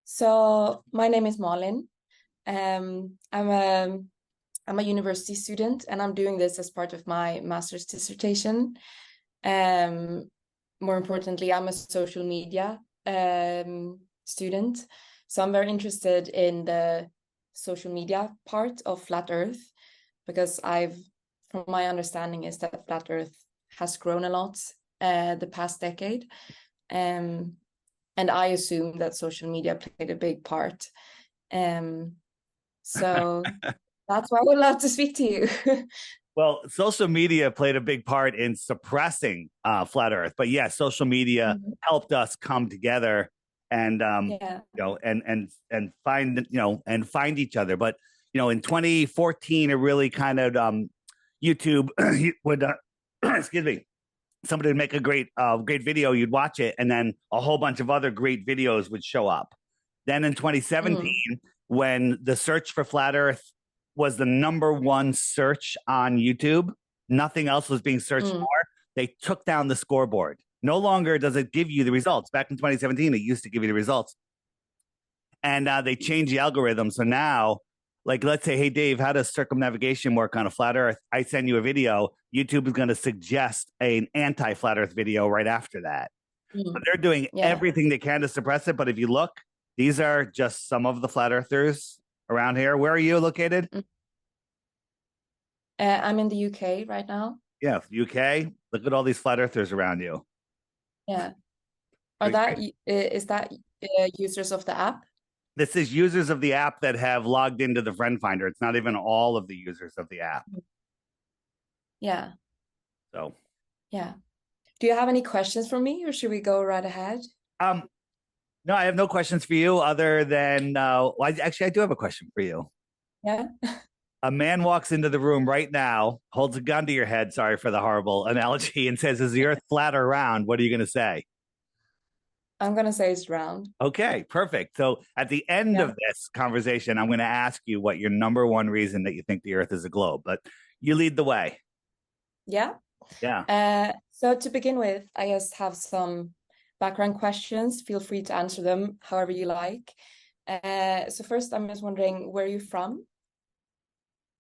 So my name is Malin. I'm a university student, and I'm doing this as part of my master's dissertation. Um, More importantly, I'm a social media student, so I'm very interested in the social media part of Flat Earth because from my understanding, is that Flat Earth has grown a lot the past decade. Um, and I assume that social media played a big part. Um, so that's why I would love to speak to you. Well, social media played a big part in suppressing flat Earth, but yeah, social media Mhm. helped us come together and Yeah. and find each other. But in 2014, it really kind of YouTube would excuse me, somebody would make a great video, you'd watch it, and then a whole bunch of other great videos would show up. Then in Mm, 2017, when the search for flat Earth was the number one search on YouTube, nothing else was being searched mm, for. They took down the scoreboard. No longer does it give you the results. Back in 2017, it used to give you the results, and they changed the algorithm. So now, like, let's say, hey Dave, how does circumnavigation work on a flat Earth? I send you a video. YouTube is going to suggest an anti-flat Earth video right after that. So mm. they're doing Yeah. everything they can to suppress it. But if you look, these are just some of the flat earthers around here. Where are you located? Mm. I'm in the UK right now. Yeah, UK. Look at all these flat earthers around you. Yeah. Is that users of the app? This is users of the app that have logged into the friend finder. It's not even all of the users of the app. Yeah. So, Yeah. Do you have any questions for me, or should we go right ahead? um, no, I have no questions for you other than, actually, I do have a question for you. Yeah. A man walks into the room right now, holds a gun to your head, sorry for the horrible analogy, and says, "Is the earth flat or round?" What are you going to say? I'm gonna say it's round. Okay, perfect. So at the end Yeah. of this conversation, I'm going to ask you what your number one reason that you think the earth is a globe, but you lead the way. Yeah. Yeah. So to begin with, I just have some background questions. Feel free to answer them however you like. So first, I'm just wondering, where are you from?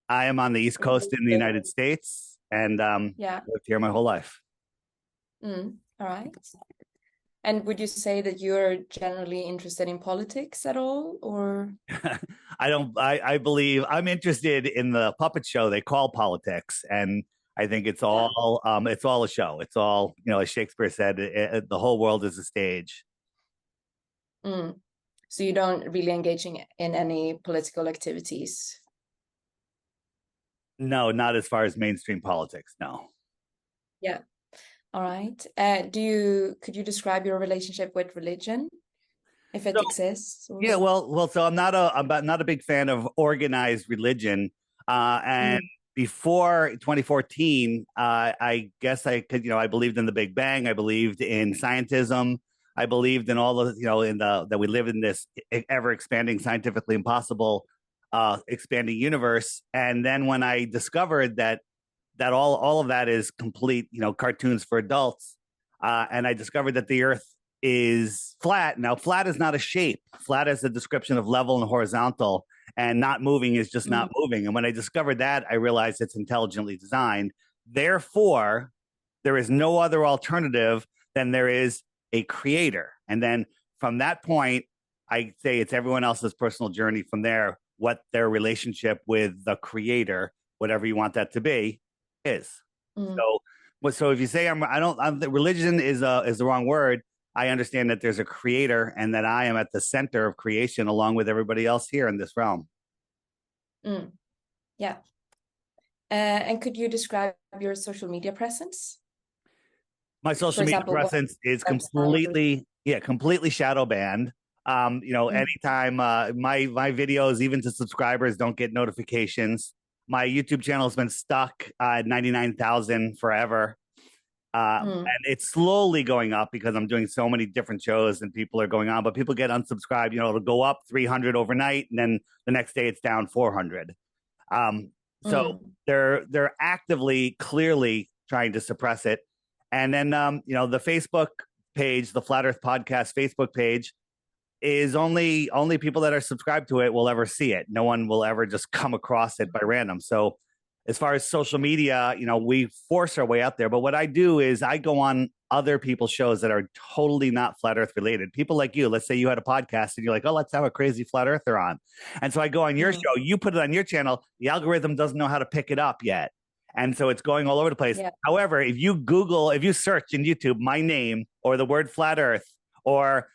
I am on the East Where do Coast you in the live? United States and Yeah. lived here my whole life. All right. And would you say that you're generally interested in politics at all, or? I don't, I believe I'm interested in the puppet show they call politics. And I think Yeah. it's all a show. It's all, as Shakespeare said, the whole world is a stage. Mm. So you don't really engage in any political activities? No, not as far as mainstream politics. No. Yeah. All right. Could you describe your relationship with religion, if it So exists? Or... yeah, so I'm not a big fan of organized religion. And Mm, before 2014, I guess I could, I believed in the Big Bang. I believed in scientism. I believed in all of, in the that we live in this ever expanding, scientifically impossible, expanding universe. And then when I discovered that all of that is complete, cartoons for adults. And I discovered that the Earth is flat. Now, flat is not a shape. Flat is a description of level and horizontal, and not moving is just mm, not moving. And when I discovered that, I realized it's intelligently designed. Therefore, there is no other alternative than there is a creator. And then from that point, I say it's everyone else's personal journey from there, what their relationship with the creator, whatever you want that to be, is. mm, So if you say religion is the wrong word. I understand that there's a creator and that I am at the center of creation along with everybody else here in this realm. mm. Yeah. And could you describe your social media presence? My For social media example, what presence is website or... completely shadow banned. Mm, Anytime my videos, even to subscribers, don't get notifications. My YouTube channel has been stuck at 99,000 forever. mm, And it's slowly going up because I'm doing so many different shows and people are going on, but people get unsubscribed. It'll go up 300 overnight, and then the next day it's down 400. Um, so mm, they're actively, clearly trying to suppress it. And then the Facebook page, the Flat Earth Podcast Facebook page, is only people that are subscribed to it will ever see it. No one will ever just come across it by random. So as far as social media, we force our way out there. But what I do is I go on other people's shows that are totally not flat earth related. People like you, let's say you had a podcast and you're like, oh, let's have a crazy flat earther on. And so I go on your show, you put it on your channel, the algorithm doesn't know how to pick it up yet. And so it's going all over the place. Yeah. However, if you search in YouTube my name or the word flat earth or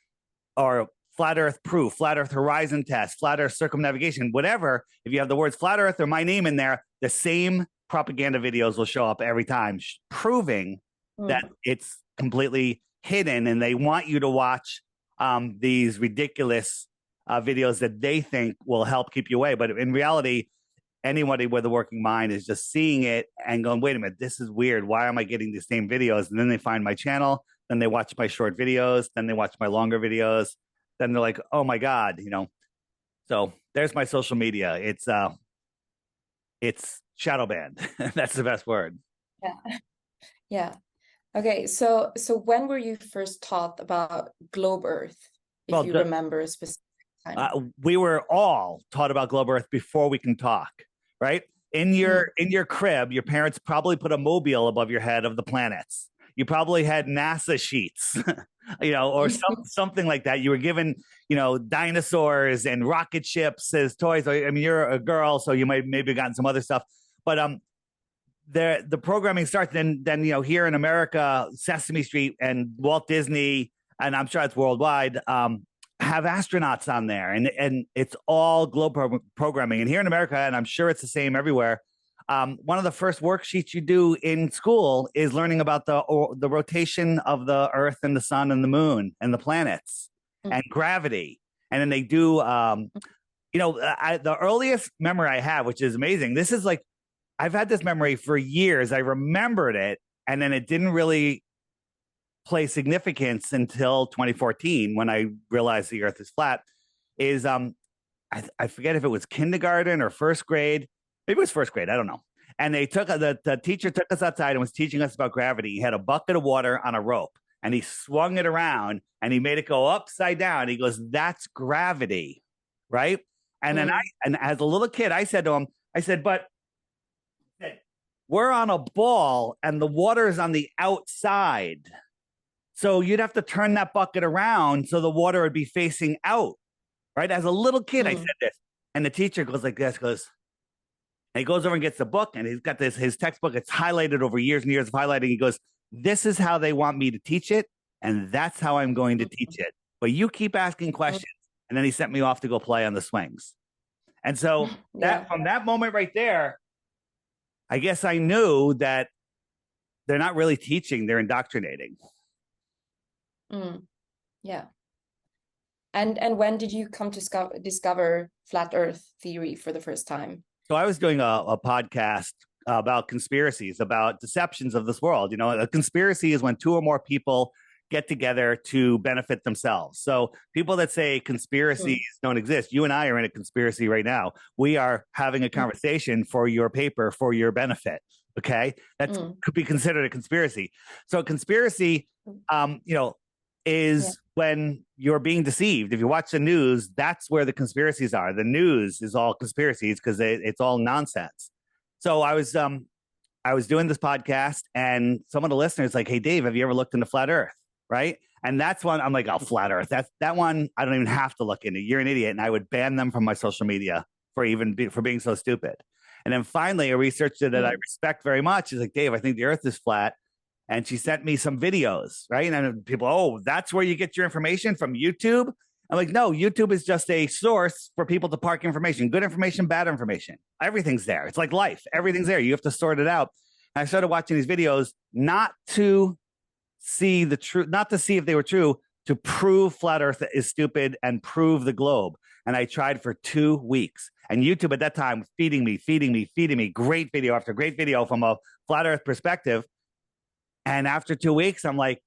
flat earth proof, flat earth horizon test, flat earth circumnavigation, whatever, if you have the words flat earth or my name in there, the same propaganda videos will show up every time, proving that it's completely hidden, and they want you to watch these ridiculous videos that they think will help keep you away. But in reality, anybody with a working mind is just seeing it and going, wait a minute, this is weird. Why am I getting the same videos? And then they find my channel, then they watch my short videos, then they watch my longer videos. Then they're like, oh my God, So there's my social media. It's shadow banned. That's the best word. Yeah. Yeah. Okay. So when were you first taught about globe Earth? If you remember a specific time. We were all taught about globe Earth before we can talk, right? In your crib, your parents probably put a mobile above your head of the planets. You probably had NASA sheets, or something like that. You were given, dinosaurs and rocket ships as toys. I mean, you're a girl, so you might maybe gotten some other stuff. But the programming starts. Then here in America, Sesame Street and Walt Disney, and I'm sure it's worldwide, have astronauts on there, and it's all globe programming. And here in America, and I'm sure it's the same everywhere. One of the first worksheets you do in school is learning about the rotation of the Earth and the sun and the moon and the planets and gravity. And then they do, the earliest memory I have, which is amazing. This is like, I've had this memory for years. I remembered it, and then it didn't really play significance until 2014 when I realized the Earth is flat. Is I forget if it was kindergarten or first grade. Maybe it was first grade. I don't know. And they the teacher took us outside and was teaching us about gravity. He had a bucket of water on a rope, and he swung it around and he made it go upside down. He goes, "That's gravity, right?" And then and as a little kid, I said to him, but we're on a ball and the water is on the outside. So you'd have to turn that bucket around so the water would be facing out, right? As a little kid, I said this. And the teacher goes like this, and he goes over and gets the book, and he's got his textbook. It's highlighted over years and years of highlighting. He goes, this is how they want me to teach it, and that's how I'm going to teach it. But you keep asking questions. And then he sent me off to go play on the swings. And so from that moment right there, I guess I knew that they're not really teaching, they're indoctrinating. Yeah. And when did you come to discover flat Earth theory for the first time? So I was doing a podcast about conspiracies, about deceptions of this world. A conspiracy is when two or more people get together to benefit themselves. So people that say conspiracies don't exist, you and I are in a conspiracy right now. We are having a conversation for your paper, for your benefit. Okay. That could be considered a conspiracy. So a conspiracy, is when you're being deceived. If you watch the news, that's where the conspiracies are. The news is all conspiracies because it's all nonsense. So I was doing this podcast, and some of the listeners like, hey, Dave, have you ever looked into flat Earth? Right. And that's one I'm like, oh, flat Earth. That one I don't even have to look into. You're an idiot. And I would ban them from my social media for being so stupid. And then finally, a researcher that I respect very much is like, Dave, I think the Earth is flat. And she sent me some videos, right? And then people, oh, that's where you get your information from YouTube? I'm like, no, YouTube is just a source for people to park information, good information, bad information. Everything's there. It's like life. Everything's there. You have to sort it out. And I started watching these videos not to see the truth, not to see if they were true, to prove flat Earth is stupid and prove the globe. And I tried for 2 weeks. And YouTube at that time was feeding me, great video after great video from a flat Earth perspective. And after 2 weeks, I'm like,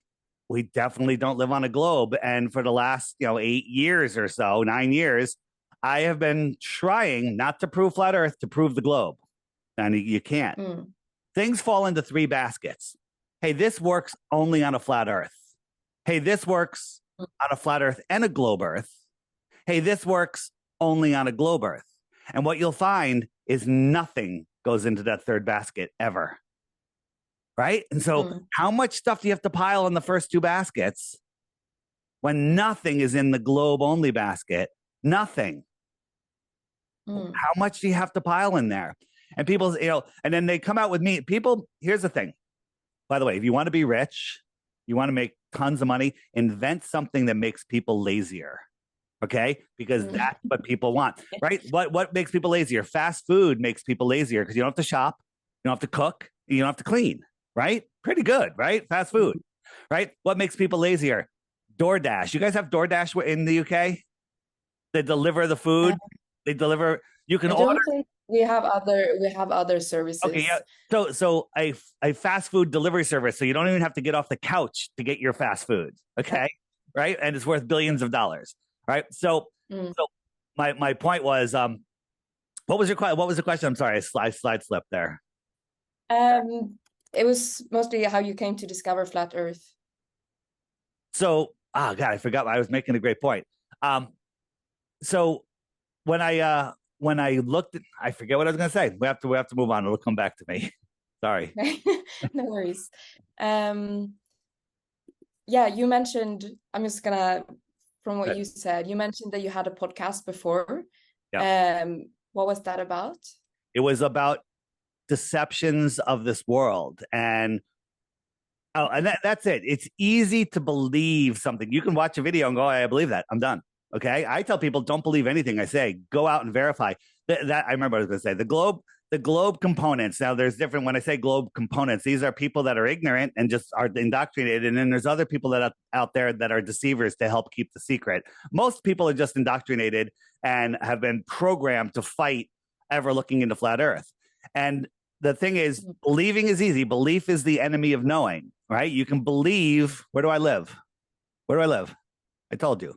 we definitely don't live on a globe. And for the last, 8 years or so, 9 years, I have been trying not to prove flat Earth, to prove the globe. And you can't. Things fall into 3 baskets. Hey, this works only on a flat Earth. Hey, this works on a flat Earth and a globe Earth. hey, this works only on a globe Earth. And what you'll find is nothing goes into that third basket ever. Right? And so how much stuff do you have to pile in the first two baskets when nothing is in the globe only basket? Nothing. How much do you have to pile in there? And people, and then they come out with me. People, here's the thing. By the way, if you want to be rich, you want to make tons of money, invent something that makes people lazier. Okay? Because that's what people want, right? What makes people lazier? Fast food makes people lazier because you don't have to shop, you don't have to cook, you don't have to clean, right? Pretty good, right? Fast food, right? What makes people lazier? DoorDash. You guys have DoorDash in the UK? They deliver the food. They deliver. You can order. Think we have other services. Okay, yeah. So a fast food delivery service. So you don't even have to get off the couch to get your fast food. Okay, right? And it's worth billions of dollars. Right. So my point was, what was the question? I'm sorry, I slide slipped there. It was mostly how you came to discover flat Earth. So, God, I forgot. I was making a great point. So when I looked at, I forget what I was going to say. We have to move on. It'll come back to me. Sorry. No worries. Yeah, you mentioned, I'm just gonna, from what you said, you mentioned that you had a podcast before. Yeah. What was that about? It was about deceptions of this world. And that's it. It's easy to believe something. You can watch a video and go, I believe that. I'm done. Okay. I tell people, don't believe anything I say. Go out and verify. That I remember what I was going to say. The globe components. Now, there's different. When I say globe components, these are people that are ignorant and just are indoctrinated. And then there's other people that are out there that are deceivers to help keep the secret. Most people are just indoctrinated and have been programmed to fight ever looking into flat Earth. And the thing is, believing is easy. Belief is the enemy of knowing, right? You can believe. Where do I live? Where do I live? I told you.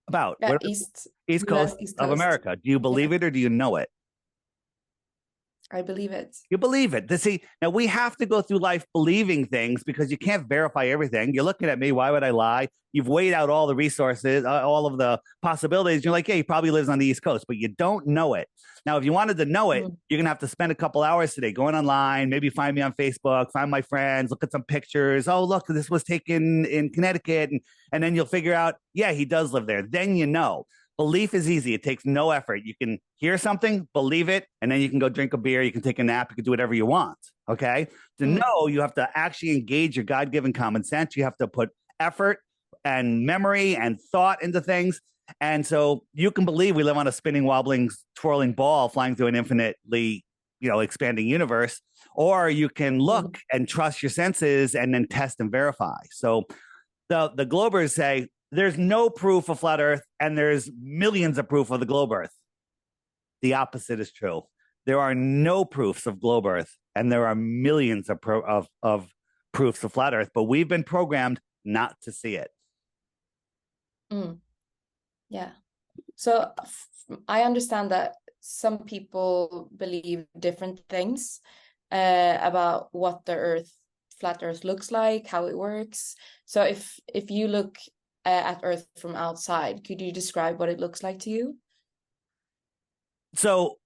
About East Coast of America. Do you believe it or do you know it? I believe it. You believe it. See, now we have to go through life believing things because you can't verify everything. You're looking at me. Why would I lie? You've weighed out all the resources, all of the possibilities. You're like, yeah, he probably lives on the East Coast, but you don't know it. Now, if you wanted to know it, you're going to have to spend a couple hours today going online, maybe find me on Facebook, find my friends, look at some pictures. Oh, look, this was taken in Connecticut. And then you'll figure out, yeah, he does live there. Then you know. Belief is easy. It takes no effort. You can hear something, believe it, and then you can go drink a beer. You can take a nap. You can do whatever you want. Okay. To know, you have to actually engage your God-given common sense. You have to put effort and memory and thought into things. And so you can believe we live on a spinning, wobbling, twirling ball flying through an infinitely, expanding universe, or you can look and trust your senses and then test and verify. So the Globers say, there's no proof of flat Earth, and there's millions of proof of the globe Earth. The opposite is true. There are no proofs of globe Earth, and there are millions of proofs of flat Earth, but we've been programmed not to see it. Yeah. So I understand that some people believe different things about what the flat Earth looks like, how it works. So if you look at Earth from outside, could you describe what it looks like to you? So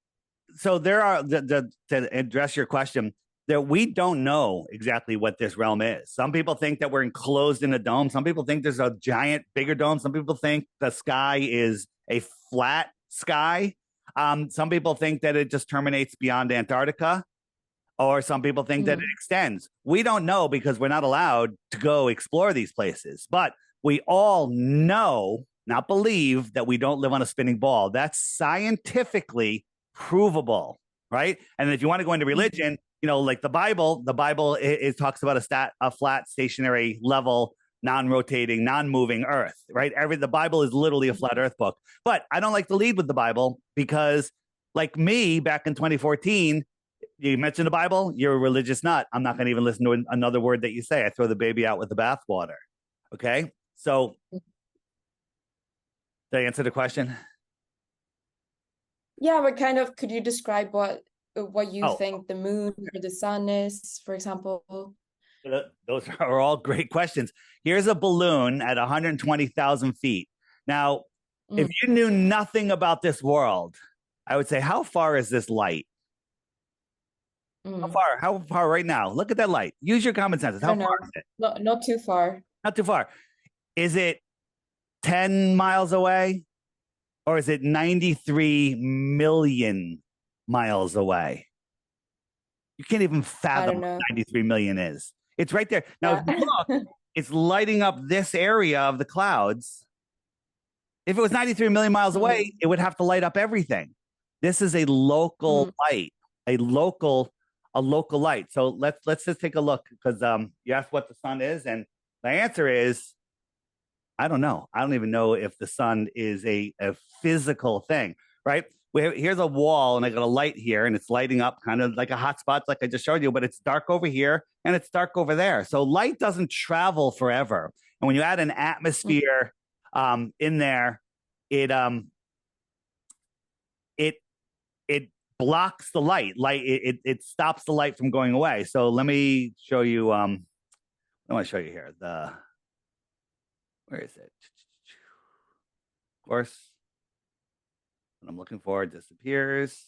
there are, to address your question, that we don't know exactly what this realm is. Some people think that we're enclosed in a dome. Some people think there's a giant, bigger dome. Some people think the sky is a flat sky. Some people think that it just terminates beyond Antarctica, or some people think that it extends. We don't know because we're not allowed to go explore these places. But we all know, not believe, that we don't live on a spinning ball. That's scientifically provable, right? And if you want to go into religion, like the Bible it talks about a flat, stationary, level, non-rotating, non-moving Earth, right? The Bible is literally a flat Earth book. But I don't like to lead with the Bible because, like me, back in 2014, you mentioned the Bible, you're a religious nut. I'm not going to even listen to another word that you say. I throw the baby out with the bathwater. Okay? So, did I answer the question? Yeah, but kind of, could you describe what you think the moon or the sun is, for example? Those are all great questions. Here's a balloon at 120,000 feet. Now, If you knew nothing about this world, I would say, how far is this light? How far right now? Look at that light. Use your common senses. How far is it? Not too far. Not too far. Is it 10 miles away? Or is it 93 million miles away? You can't even fathom what 93 million is. It's right there. Now, look, it's lighting up this area of the clouds. If it was 93 million miles away, it would have to light up everything. This is a local light, a local light. So let's just take a look, because you asked what the sun is, and the answer is, I don't know. I don't even know if the sun is a physical thing, right? Here's a wall, and I got a light here, and it's lighting up kind of like a hotspot, like I just showed you, but it's dark over here, and it's dark over there. So light doesn't travel forever. And when you add an atmosphere in there, it blocks the light. It stops the light from going away. So let me show you. I want to show you here. Where is it? Of course, what I'm looking for disappears.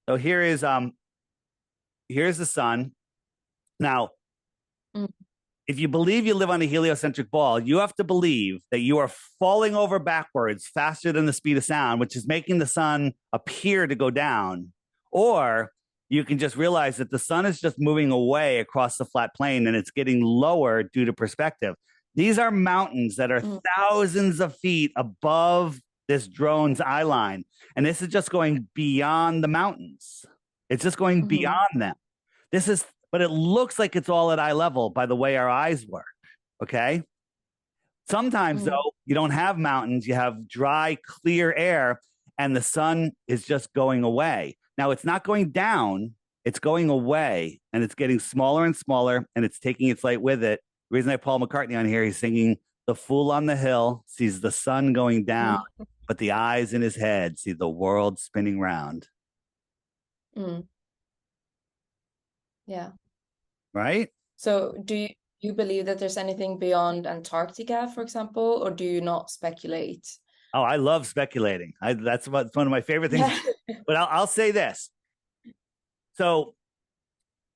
So here's the sun. Now, if you believe you live on a heliocentric ball, you have to believe that you are falling over backwards faster than the speed of sound, which is making the sun appear to go down. Or you can just realize that the sun is just moving away across the flat plane, and it's getting lower due to perspective. These are mountains that are thousands of feet above this drone's eye line. And this is just going beyond the mountains. It's just going beyond them. But it looks like it's all at eye level by the way our eyes work. Okay. Sometimes though, you don't have mountains, you have dry, clear air, and the sun is just going away. Now it's not going down, it's going away, and it's getting smaller and smaller, and it's taking its light with it. The reason I have Paul McCartney on here, he's singing, "The fool on the hill sees the sun going down, but the eyes in his head see the world spinning round." Yeah. Right? So do you believe that there's anything beyond Antarctica, for example, or do you not speculate? Oh, I love speculating. That's one of my favorite things. But I'll say this. So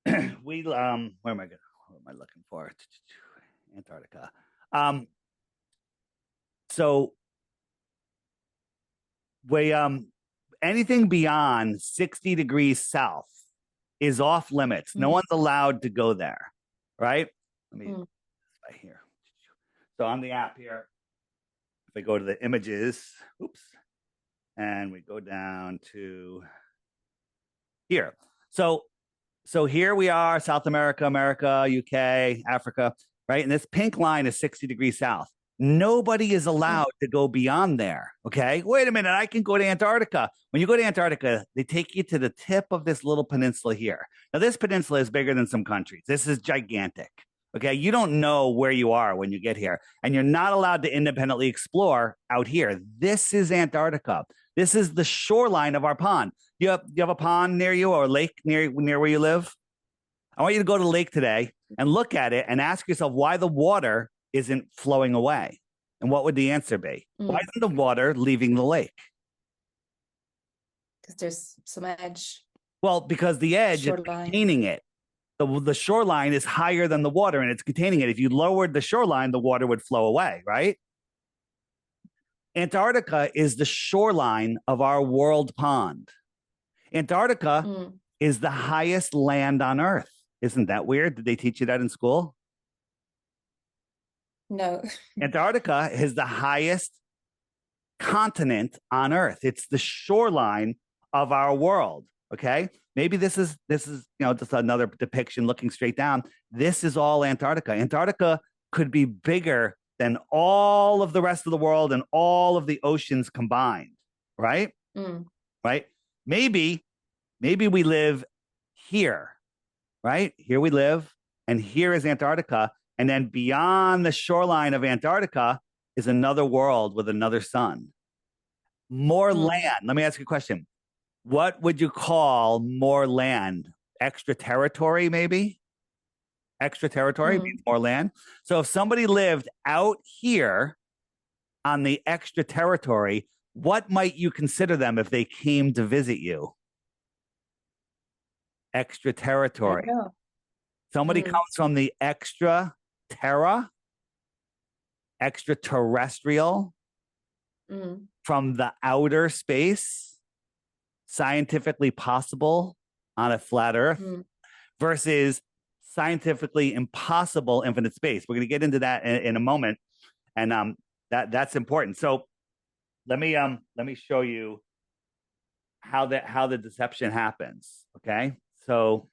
where am I going? What am I looking for? Antarctica. So anything beyond 60 degrees south is off limits. No one's allowed to go there, right? Let me right here. So on the app here, if I go to the images, and we go down to here. So here we are, South America, UK, Africa, right? And this pink line is 60 degrees south. Nobody is allowed to go beyond there. Okay. Wait a minute. I can go to Antarctica. When you go to Antarctica, they take you to the tip of this little peninsula here. Now, this peninsula is bigger than some countries. This is gigantic. Okay. You don't know where you are when you get here, and you're not allowed to independently explore out here. This is Antarctica. This is the shoreline of our pond. You have a pond near you, or a lake near where you live? I want you to go to the lake today and look at it and ask yourself why the water isn't flowing away. And what would the answer be? Why isn't the water leaving the lake? Because there's some edge. Well, because the edge is containing it. The shoreline is higher than the water, and it's containing it. If you lowered the shoreline, the water would flow away, right? Antarctica is the shoreline of our world pond. Antarctica is the highest land on Earth. Isn't that weird? Did they teach you that in school? No. Antarctica is the highest continent on Earth. It's the shoreline of our world. Okay. Maybe this is just another depiction looking straight down. This is all Antarctica. Antarctica could be bigger than all of the rest of the world and all of the oceans combined. Right? Right? Maybe we live here. Right? Here we live, and here is Antarctica. And then beyond the shoreline of Antarctica is another world with another sun. More land. Let me ask you a question. What would you call more land? Extra territory, maybe? Extra territory means more land. So if somebody lived out here on the extra territory, what might you consider them if they came to visit you? Extra territory. Somebody comes from the extraterrestrial, from the outer space, scientifically possible on a flat Earth, versus scientifically impossible infinite space. We're going to get into that in a moment, and that's important. So let me show you how the deception happens. Okay, so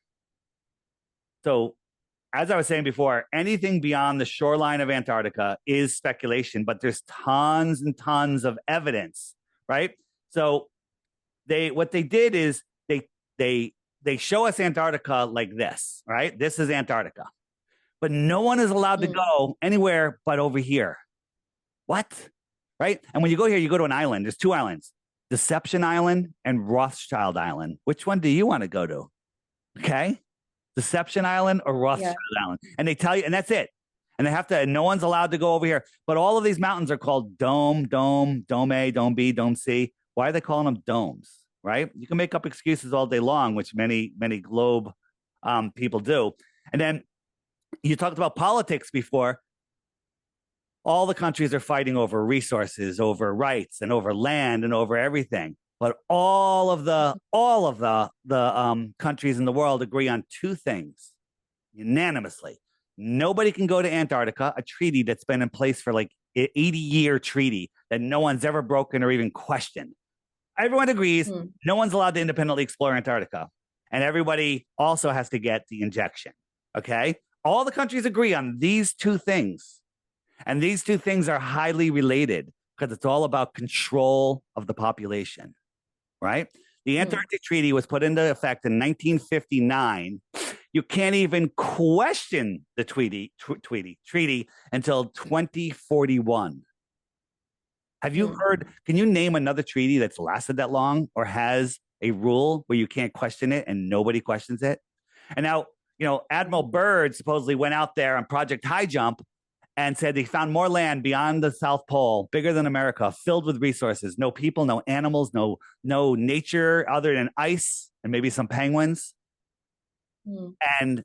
as I was saying before, anything beyond the shoreline of Antarctica is speculation, but there's tons and tons of evidence, right? So what they did is they show us Antarctica like this, right? This is Antarctica, but no one is allowed to go anywhere but over here. What? Right? And when you go here, you go to an island. There's two islands, Deception Island and Rothschild Island. Which one do you want to go to? Okay. Deception Island or Rothschild Island. And they tell you, and that's it. And they have to, and no one's allowed to go over here. But all of these mountains are called Dome A, Dome B, Dome C. Why are they calling them domes? Right? You can make up excuses all day long, which many globe people do. And then you talked about politics before. All the countries are fighting over resources, over rights, and over land, and over everything. But all of the countries in the world agree on two things unanimously. Nobody can go to Antarctica, a treaty that's been in place for like 80-year treaty that no one's ever broken or even questioned. Everyone agrees no one's allowed to independently explore Antarctica. And everybody also has to get the injection. Okay? All the countries agree on these two things. And these two things are highly related because it's all about control of the population, right? The Antarctic Treaty was put into effect in 1959. You can't even question the treaty until 2041. Have you heard, can you name another treaty that's lasted that long or has a rule where you can't question it and nobody questions it? And now, Admiral Byrd supposedly went out there on Project High Jump and said they found more land beyond the South Pole, bigger than America, filled with resources. No people, no animals, no nature other than ice and maybe some penguins. And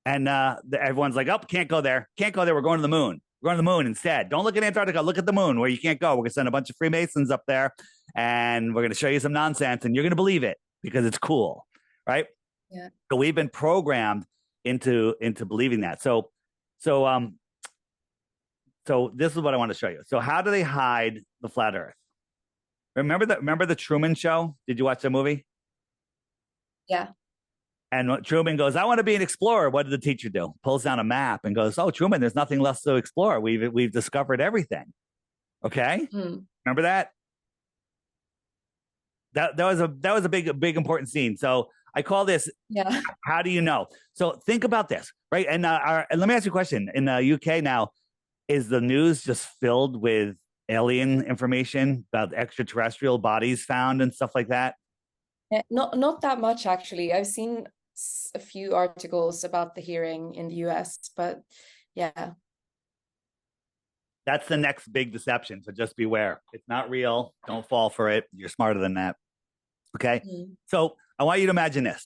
everyone's like, oh, can't go there. Can't go there. We're going to the moon. We're going to the moon instead. Don't look at Antarctica. Look at the moon where you can't go. We're going to send a bunch of Freemasons up there and we're going to show you some nonsense and you're going to believe it because it's cool, right? Yeah. So we've been programmed into believing that. So this is what I want to show you. So how do they hide the flat Earth? Remember the Truman Show? Did you watch that movie? Yeah. And Truman goes, I want to be an explorer. What did the teacher do? Pulls down a map and goes, oh, Truman, there's nothing left to explore. We've discovered everything. Okay. Remember that? That was a big important scene. So I call this, how do you know? So think about this, right? And let me ask you a question. In the UK now, is the news just filled with alien information about extraterrestrial bodies found and stuff like that? Not that much, actually. I've seen a few articles about the hearing in the US, but yeah. That's the next big deception. So just beware. It's not real. Don't fall for it. You're smarter than that. Okay. So I want you to imagine this.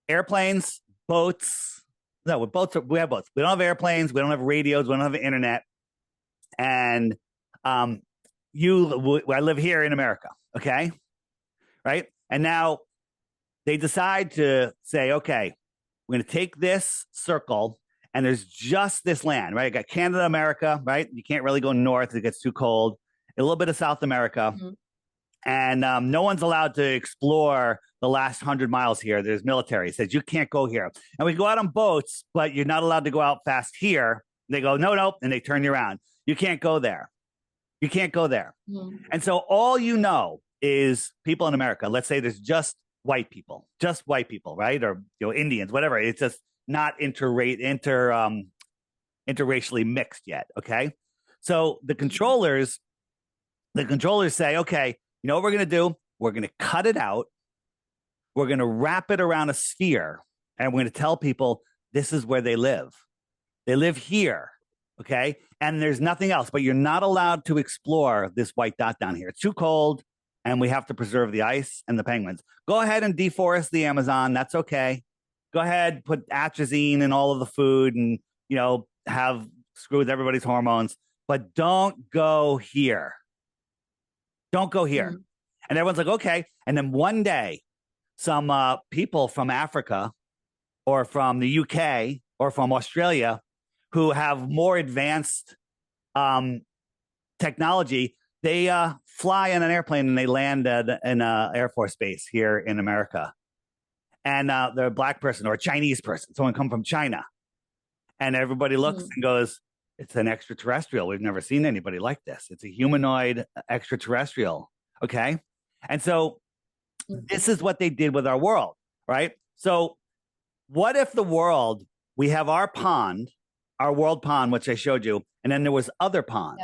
Airplanes, boats. No, with boats, we have boats. We don't have airplanes. We don't have radios. We don't have internet. And I live here in America. Okay. Right. And now they decide to say, okay, we're going to take this circle and there's just this land, right? I got Canada, America, right? You can't really go north. It gets too cold. A little bit of South America. And no one's allowed to explore the last 100 miles here. There's military. It says you can't go here. And we go out on boats, but you're not allowed to go out fast here. They go, no. And they turn you around. You can't go there. You can't go there. And so all you know is people in America. Let's say there's just white people, right? Or Indians, whatever. It's just not interracially mixed yet. Okay. So the controllers say, okay, you know what we're going to do? We're going to cut it out. We're going to wrap it around a sphere. And we're going to tell people this is where they live. They live here. Okay. And there's nothing else, but you're not allowed to explore this white dot down here. It's too cold, and we have to preserve the ice and the penguins. Go ahead and deforest the Amazon. That's okay. Go ahead, put atrazine in all of the food and, have screw with everybody's hormones, but don't go here. Don't go here. Mm. And everyone's like, okay. And then one day, some people from Africa or from the UK or from Australia who have more advanced technology, they fly in an airplane and they land in an Air Force base here in America. And they're a black person or a Chinese person, someone come from China. And everybody looks and goes, it's an extraterrestrial. We've never seen anybody like this. It's a humanoid extraterrestrial. Okay. And so this is what they did with our world, right? So what if the world, we have our pond, our world pond, which I showed you, and then there was other ponds,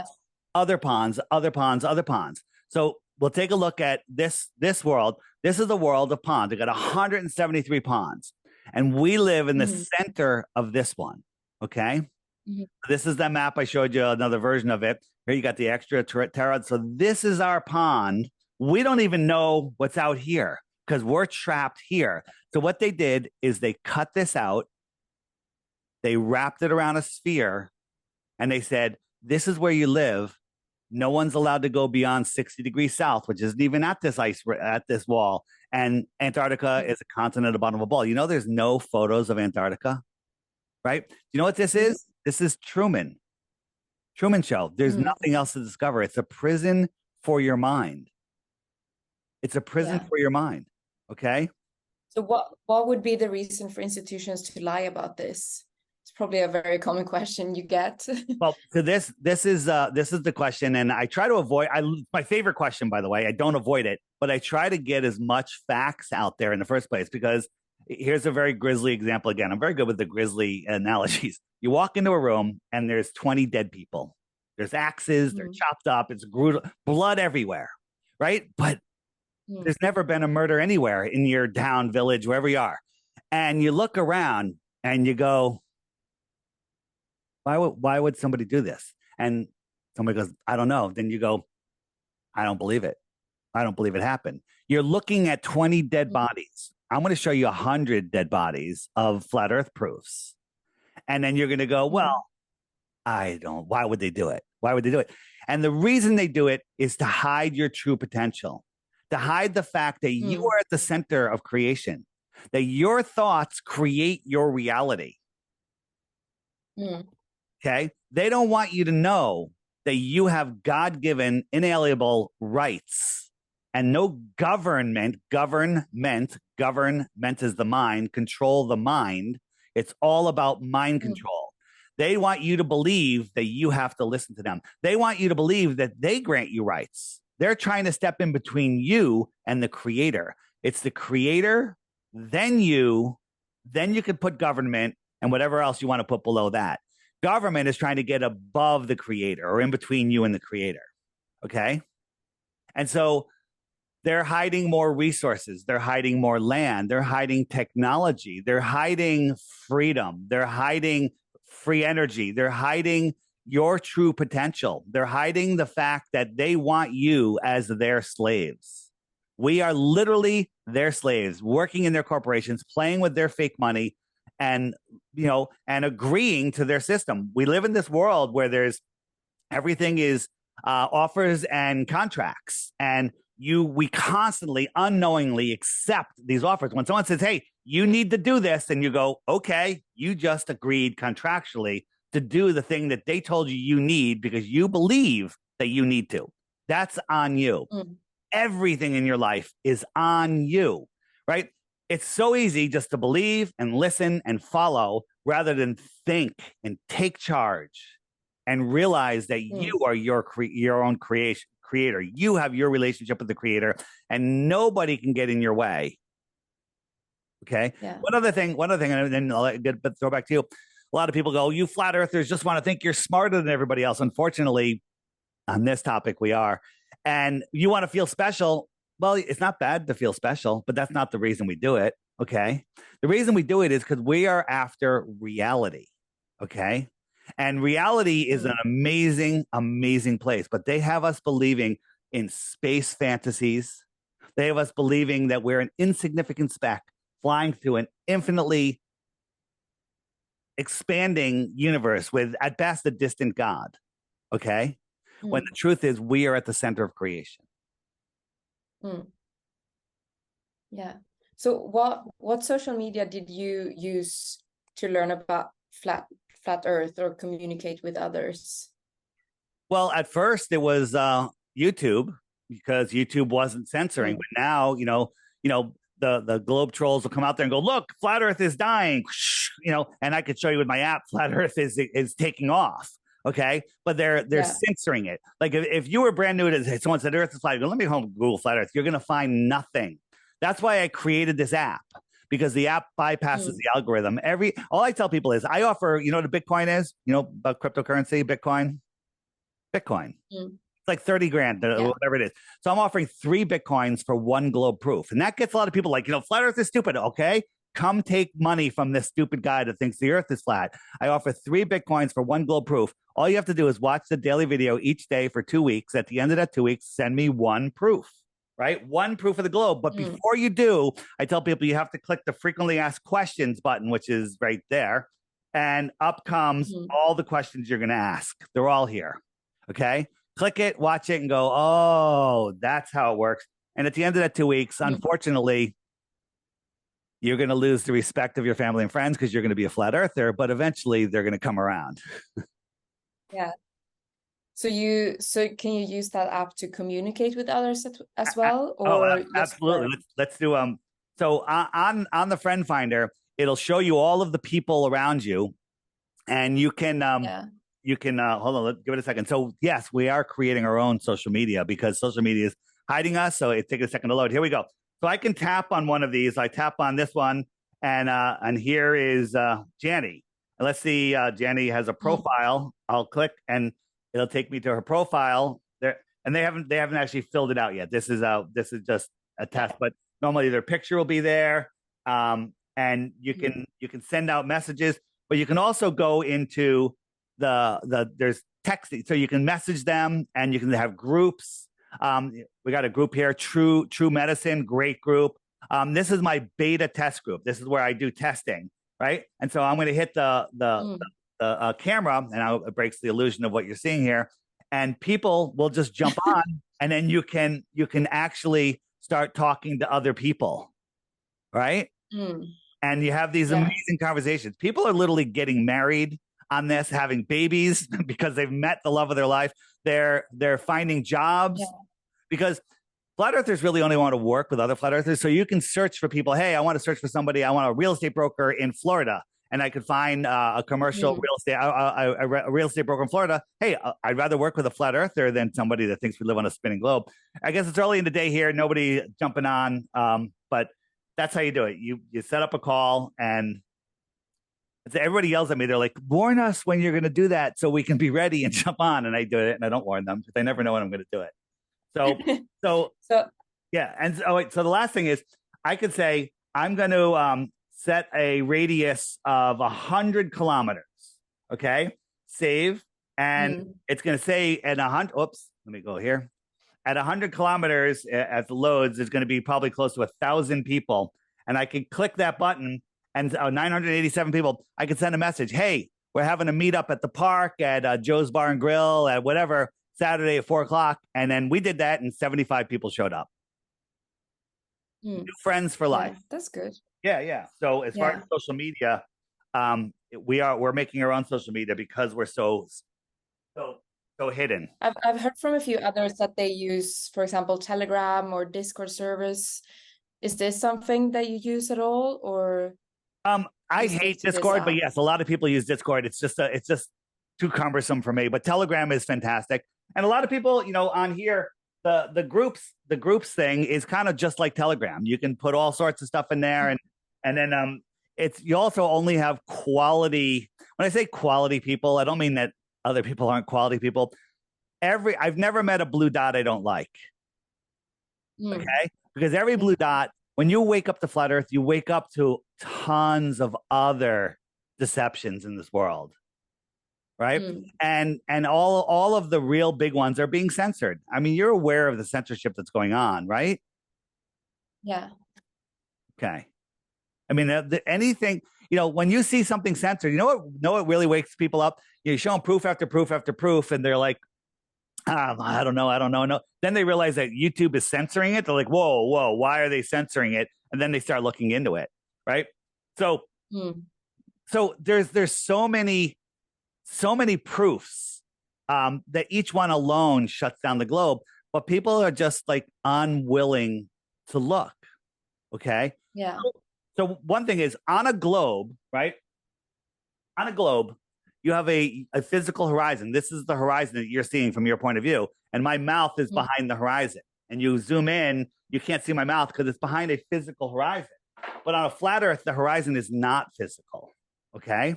other ponds, other ponds, other ponds. So we'll take a look at this world. This is a world of ponds. They got 173 ponds, and we live in the center of this one. Okay. This is the map I showed you, another version of it. Here you got the extraterrestrial. So this is our pond. We don't even know what's out here because we're trapped here. So what they did is they cut this out. They wrapped it around a sphere, and they said, this is where you live. No one's allowed to go beyond 60 degrees south, which isn't even at this at this wall. And Antarctica is a continent at the bottom of a ball. There's no photos of Antarctica, right? You know what this is? This is Truman Show. There's nothing else to discover. It's a prison for your mind. It's a prison for your mind. Okay. So what would be the reason for institutions to lie about this? It's probably a very common question you get. Well, so this is the question, and I try to avoid. My favorite question, by the way. I don't avoid it, but I try to get as much facts out there in the first place, because here's a very grisly example. Again, I'm very good with the grisly analogies. You walk into a room and there's 20 dead people. There's axes. They're chopped up. It's brutal, blood everywhere, right? But there's never been a murder anywhere in your town, village, wherever you are. And you look around and you go, why would somebody do this? And somebody goes, I don't know. Then you go, I don't believe it. I don't believe it happened. You're looking at 20 dead bodies. I'm going to show you 100 dead bodies of flat earth proofs. And then you're going to go, well, why would they do it? Why would they do it? And the reason they do it is to hide your true potential, to hide the fact that you are at the center of creation, that your thoughts create your reality. Okay. They don't want you to know that you have God-given inalienable rights and no government is the mind, control the mind. It's all about mind control. They want you to believe that you have to listen to them. They want you to believe that they grant you rights. They're trying to step in between you and the creator. It's the creator, then you can put government and whatever else you want to put below that. Government is trying to get above the creator or in between you and the creator. Okay. And so they're hiding more resources. They're hiding more land. They're hiding technology. They're hiding freedom. They're hiding free energy. They're hiding your true potential. They're hiding the fact that they want you as their slaves. We are literally their slaves, working in their corporations, playing with their fake money, and agreeing to their system. We live in this world where everything is offers and contracts, and we constantly unknowingly accept these offers. When someone says, hey, you need to do this, and you go, okay, you just agreed contractually to do the thing that they told you need because you believe that you need to. That's on you. Everything in your life is on you, right? It's so easy just to believe and listen and follow rather than think and take charge and realize that you are your own creator. You have your relationship with the creator, and nobody can get in your way. Okay. Yeah. One other thing, and then I'll throw back to you. A lot of people go, you flat earthers just want to think you're smarter than everybody else. Unfortunately, on this topic, we are. And you want to feel special. Well, it's not bad to feel special, but that's not the reason we do it. Okay. The reason we do it is because we are after reality. Okay. And reality is an amazing, amazing place, but they have us believing in space fantasies. They have us believing that we're an insignificant speck flying through an infinitely expanding universe with, at best, a distant God. Okay? When the truth is, we are at the center of creation. Yeah. So what social media did you use to learn about flat Earth or communicate with others? Well, at first it was YouTube, because YouTube wasn't censoring. But now, the globe trolls will come out there and go, "Look, flat Earth is dying," and I could show you with my app, flat Earth is taking off. Okay, but they're censoring it. Like if you were brand new to someone said Earth is flat, you go, let me home Google flat Earth. You're going to find nothing. That's why I created this app, because the app bypasses the algorithm. All I tell people is I offer, what Bitcoin is, about cryptocurrency, Bitcoin. It's like 30 grand, whatever it is. So I'm offering 3 Bitcoins for 1 globe proof. And that gets a lot of people like, flat Earth is stupid. Okay, come take money from this stupid guy that thinks the Earth is flat. I offer 3 Bitcoins for 1 globe proof. All you have to do is watch the daily video each day for 2 weeks. At the end of that 2 weeks, send me 1 proof. Right? 1 proof of the globe. But before you do, I tell people you have to click the frequently asked questions button, which is right there. And up comes all the questions you're going to ask. They're all here. Okay? Click it, watch it, and go, oh, that's how it works. And at the end of that 2 weeks, unfortunately, you're going to lose the respect of your family and friends because you're going to be a flat earther, but eventually they're going to come around. Yeah. So can you use that app to communicate with others as well? Or absolutely. Let's do so on the friend finder, it'll show you all of the people around you, and you can hold on, give it a second. So yes, we are creating our own social media because social media is hiding us. So it's taking a second to load. Here we go. So I can tap on one of these. I tap on this one, and here is Janny. And let's see, Janny has a profile. I'll click and it'll take me to her profile there, and they haven't actually filled it out yet. This is just a test, but normally their picture will be there, and you can send out messages, but you can also go into there's texting, so you can message them, and you can have groups. We got a group here, True Medicine, great group. This is my beta test group. This is where I do testing, right? And so I'm going to hit the camera, and it breaks the illusion of what you're seeing here, and people will just jump on, and then you can actually start talking to other people, right? And you have these amazing conversations. People are literally getting married on this, having babies because they've met the love of their life. They're finding jobs because flat earthers really only want to work with other flat earthers. So you can search for people. Hey, I want to search for somebody. I want a real estate broker in Florida. And I could find a commercial real estate, a real estate broker in Florida. Hey, I'd rather work with a flat earther than somebody that thinks we live on a spinning globe. I guess it's early in the day here. Nobody jumping on, but that's how you do it. You set up a call, and everybody yells at me. They're like, warn us when you're going to do that so we can be ready and jump on. And I do it, and I don't warn them because they never know when I'm going to do it. So yeah. And so the last thing is I could say, I'm going to set a radius of 100 kilometers. Okay. Save. And it's going to say at 100, oops, let me go here. At 100 kilometers as the loads, there's going to be probably close to 1,000 people. And I can click that button, and 987 people, I can send a message. Hey, we're having a meetup at the park at Joe's Bar and Grill at whatever, Saturday at 4:00. And then we did that, and 75 people showed up. New friends for life. That's good. Yeah. So as far as social media, we're making our own social media because we're so hidden. I've heard from a few others that they use, for example, Telegram or Discord servers. Is this something that you use at all, or? I hate Discord, but yes, a lot of people use Discord. It's just too cumbersome for me. But Telegram is fantastic, and a lot of people, on here, the groups thing is kind of just like Telegram. You can put all sorts of stuff in there, and then you also only have quality. When I say quality people, I don't mean that other people aren't quality people. I've never met a blue dot I don't like. Okay, because every blue dot, when you wake up to flat Earth, you wake up to tons of other deceptions in this world, right? And all of the real big ones are being censored. I mean, you're aware of the censorship that's going on, right? Yeah. Okay. I mean, anything, you know, when you see something censored, you know what really wakes people up? You show them proof after proof after proof, and they're like, I don't know. No. Then they realize that YouTube is censoring it. They're like, whoa, why are they censoring it? And then they start looking into it, right? So, so there's so many proofs that each one alone shuts down the globe, but people are just like unwilling to look. Okay. Yeah. So one thing is on a globe, right? On a globe, you have a physical horizon. This is the horizon that you're seeing from your point of view. And my mouth is behind the horizon. And you zoom in, you can't see my mouth because it's behind a physical horizon. But on a flat Earth, the horizon is not physical. Okay.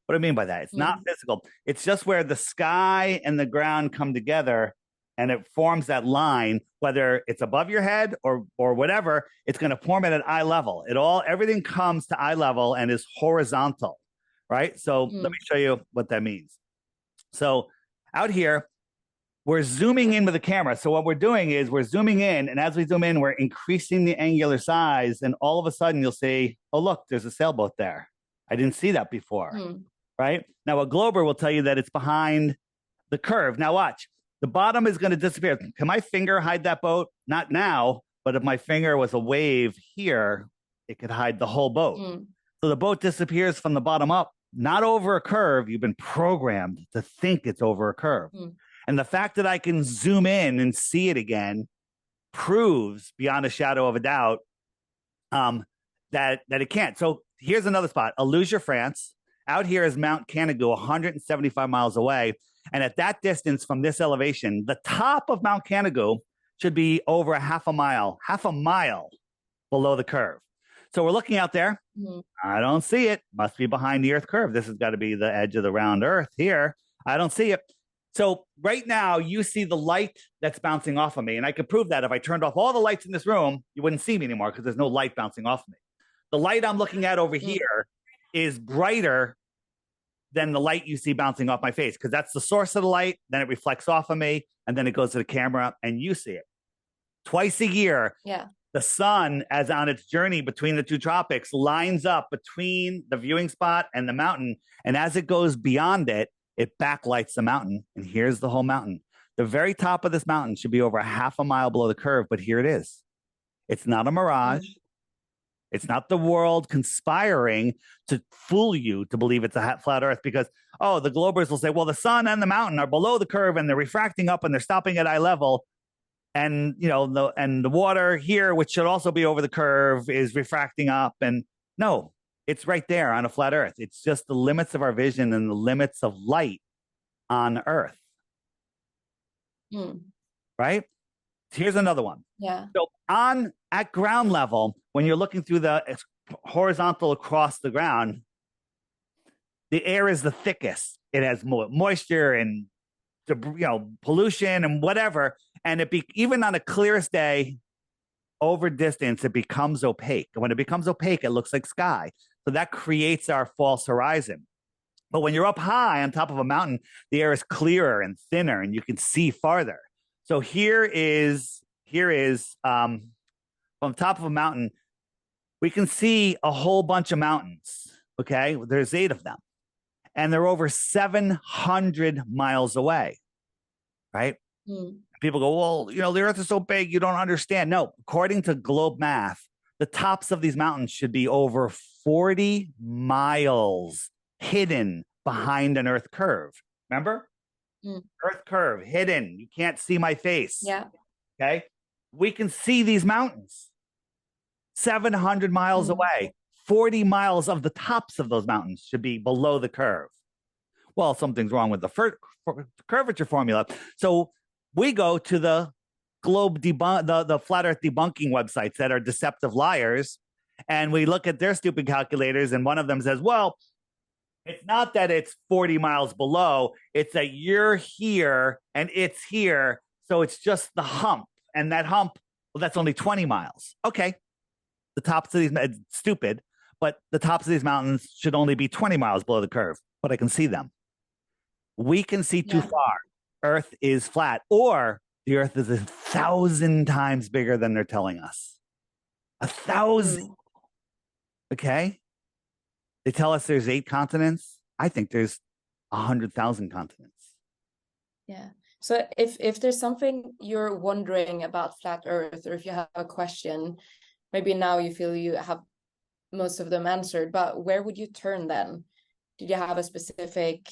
What do I mean by that? It's not physical. It's just where the sky and the ground come together and it forms that line, whether it's above your head or whatever, it's going to form it at eye level. Everything comes to eye level and is horizontal, right? So let me show you what that means. So out here, we're zooming in with the camera. So what we're doing is we're zooming in, and as we zoom in, we're increasing the angular size, and all of a sudden you'll see, oh, look, there's a sailboat there. I didn't see that before, right? Now, a glober will tell you that it's behind the curve. Now watch. The bottom is going to disappear. Can my finger hide that boat? Not now, but if my finger was a wave here, it could hide the whole boat. So the boat disappears from the bottom up, not over a curve. You've been programmed to think it's over a curve. And the fact that I can zoom in and see it again proves beyond a shadow of a doubt that it can't. So here's another spot. Illusia, France. Out here is Mount Canigou, 175 miles away. And at that distance from this elevation, the top of Mount Canigou should be over half a mile below the curve. So we're looking out there. I don't see it. Must be behind the Earth curve. This has got to be the edge of the round Earth here. I don't see it. So right now you see the light that's bouncing off of me. And I could prove that if I turned off all the lights in this room, you wouldn't see me anymore because there's no light bouncing off me. The light I'm looking at over here is brighter than the light you see bouncing off my face because that's the source of the light. Then it reflects off of me and then it goes to the camera and you see it. Twice a year, the sun, as on its journey between the two tropics, lines up between the viewing spot and the mountain. And as it goes beyond it, it backlights the mountain. And here's the whole mountain. The very top of this mountain should be over a half a mile below the curve, but here it is. It's not a mirage. It's not the world conspiring to fool you to believe it's a flat Earth because, the Globers will say, well, the sun and the mountain are below the curve and they're refracting up and they're stopping at eye level. And, the water here, which should also be over the curve, is refracting up. And no, it's right there on a flat Earth. It's just the limits of our vision and the limits of light on Earth. Right? Here's another one. Yeah. So at ground level, when you're looking through the horizontal across the ground, the air is the thickest. It has more moisture and pollution and whatever. And even on the clearest day, over distance, it becomes opaque. And when it becomes opaque, it looks like sky. So that creates our false horizon. But when you're up high on top of a mountain, the air is clearer and thinner, and you can see farther. So here is from the top of a mountain, we can see a whole bunch of mountains. Okay, there's 8 of them, and they're over 700 miles away. Right? People go, well, the Earth is so big, you don't understand. No, according to globe math, the tops of these mountains should be over 40 miles hidden behind an Earth curve. Remember? Earth curve, hidden. You can't see my face. Yeah. Okay. We can see these mountains 700 miles away. 40 miles of the tops of those mountains should be below the curve. Well, something's wrong with the curvature formula. So we go to the the flat Earth debunking websites that are deceptive liars, and we look at their stupid calculators, and one of them says, well, it's not that it's 40 miles below, it's that you're here and it's here, so it's just the hump, and that hump, well, that's only 20 miles. Okay, the tops of these, it's stupid, but the tops of these mountains should only be 20 miles below the curve, but I can see them. We can see too Yeah. far. Earth is flat, or the Earth is 1,000 times bigger than they're telling us. 1,000. Okay. They tell us there's 8 continents. I think there's 100,000 continents. Yeah. So if there's something you're wondering about flat Earth, or if you have a question, maybe now you feel you have most of them answered, but where would you turn then? Did you have a specific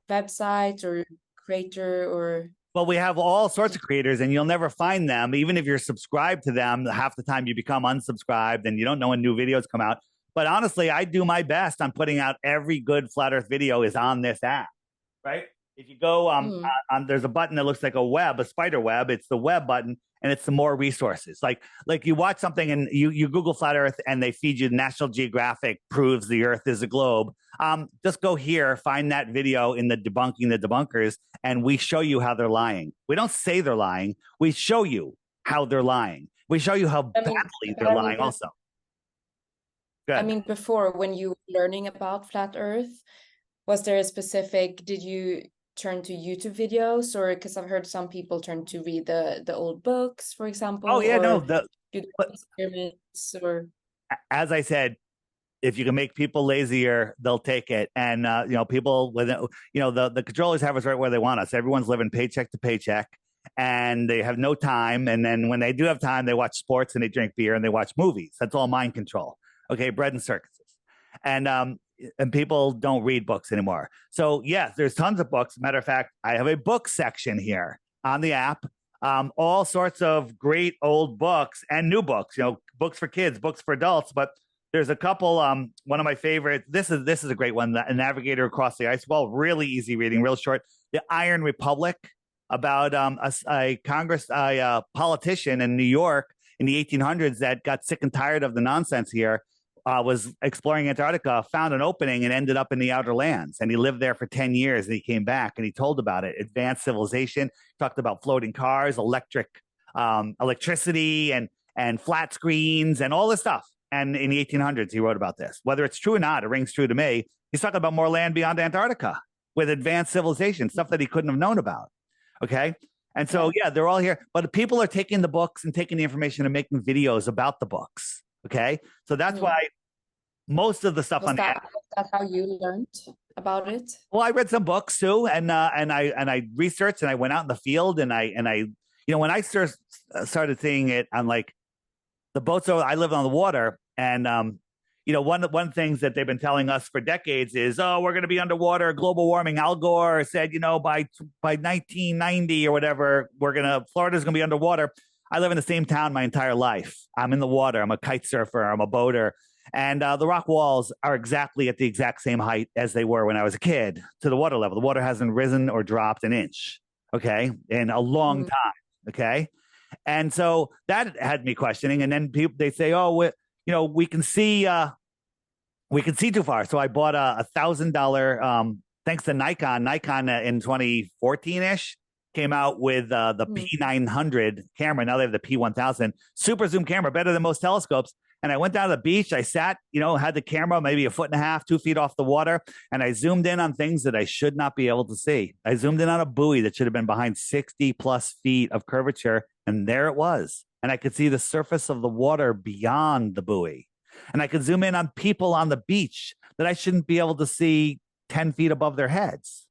website or creator or? Well, we have all sorts of creators, and you'll never find them. Even if you're subscribed to them, half the time you become unsubscribed and you don't know when new videos come out. But honestly, I do my best on putting out every good flat Earth video is on this app, right? If you go there's a button that looks like a web, a spider web. It's the web button, and it's the more resources. Like you watch something and you Google flat Earth, and they feed you National Geographic proves the Earth is a globe. Just go here, find that video in the debunking the debunkers, and we show you how they're lying. We don't say they're lying. We show you how they're lying. We show you how badly they're lying also. Good. I mean, before, when you were learning about flat Earth, was there a specific, did you turn to YouTube videos, or because I've heard some people turn to read the old books, for example? Oh yeah, no, do experiments, or as I said, if you can make people lazier, they'll take it. And people with the controllers have us right where they want us. Everyone's living paycheck to paycheck, and they have no time. And then when they do have time, they watch sports and they drink beer and they watch movies. That's all mind control. Okay, bread and circuses. And people don't read books anymore. So yes, there's tons of books. Matter of fact, I have a book section here on the app. All sorts of great old books and new books, books for kids, books for adults. But there's a couple, one of my favorites. This is a great one, A Navigator Across the Ice Wall. Really easy reading, real short. The Iron Republic, about a politician in New York in the 1800s that got sick and tired of the nonsense here. Was exploring Antarctica, found an opening, and ended up in the outer lands. And he lived there for 10 years, and he came back, and he told about it. Advanced civilization, talked about floating cars, electricity, and flat screens, and all this stuff. And in the 1800s, he wrote about this. Whether it's true or not, it rings true to me. He's talking about more land beyond Antarctica with advanced civilization, stuff that he couldn't have known about. Okay? And so, yeah, they're all here. But people are taking the books and taking the information and making videos about the books. Okay, so that's why most of the stuff on the app. That's how you learned about it. Well, I read some books too, and I researched, and I went out in the field, and I when I started seeing it, I'm like, the boats. I live on the water, and one things that they've been telling us for decades is, oh, we're going to be underwater, global warming. Al Gore said, by 1990 or whatever, Florida's going to be underwater. I live in the same town my entire life. I'm in the water. I'm a kite surfer. I'm a boater. And the rock walls are exactly at the exact same height as they were when I was a kid to the water level. The water hasn't risen or dropped an inch, okay, in a long time, okay? And so that had me questioning. And then they say, oh, we can see too far. So I bought a $1,000, thanks to Nikon in 2014-ish. Came out with the P900 camera. Now they have the P1000 super zoom camera, better than most telescopes. And I went down to the beach. I sat, had the camera maybe 1.5 feet, 2 feet off the water. And I zoomed in on things that I should not be able to see. I zoomed in on a buoy that should have been behind 60 plus feet of curvature. And there it was. And I could see the surface of the water beyond the buoy. And I could zoom in on people on the beach that I shouldn't be able to see 10 feet above their heads.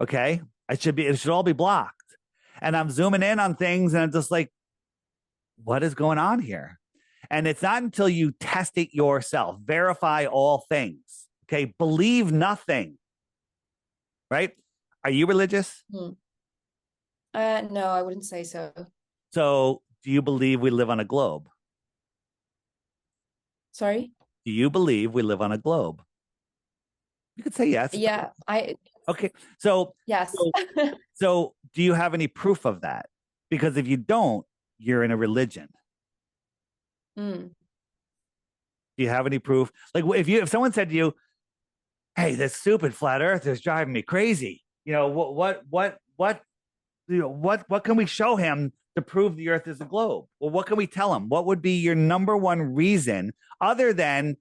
Okay. It should all be blocked. And I'm zooming in on things, and I'm just like, what is going on here? And it's not until you test it yourself, verify all things. Okay. Believe nothing. Right? Are you religious? No, I wouldn't say so. So do you believe we live on a globe? Sorry? Do you believe we live on a globe? You could say yes. Yeah, Okay, so yes. So do you have any proof of that? Because if you don't, you're in a religion. Do you have any proof? Like if someone said to you, "Hey, this stupid flat Earth is driving me crazy," what can we show him to prove the Earth is a globe? Well, what can we tell him? What would be your number one reason other than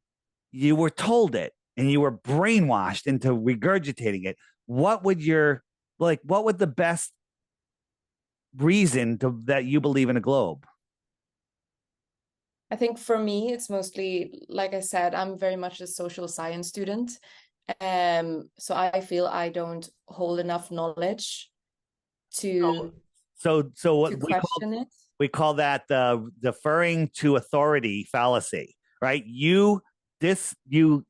you were told it and you were brainwashed into regurgitating it? What would your like, what would the best reason that you believe in a globe? I think for me, it's mostly, like I said, I'm very much a social science student. So I feel I don't hold enough knowledge to So what question it. we call that the deferring to authority fallacy, right? You discredit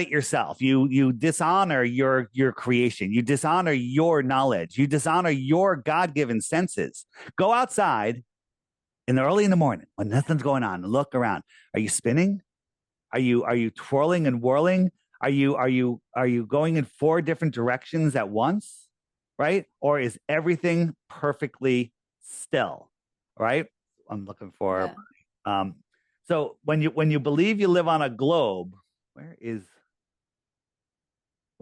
yourself. You dishonor your creation. You dishonor your knowledge. You dishonor your God-given senses. Go outside early in the morning when nothing's going on and look around. Are you spinning? Are you twirling and whirling? Are you going in four different directions at once? Right? Or is everything perfectly still? Right? I'm looking for so when you believe you live on a globe, when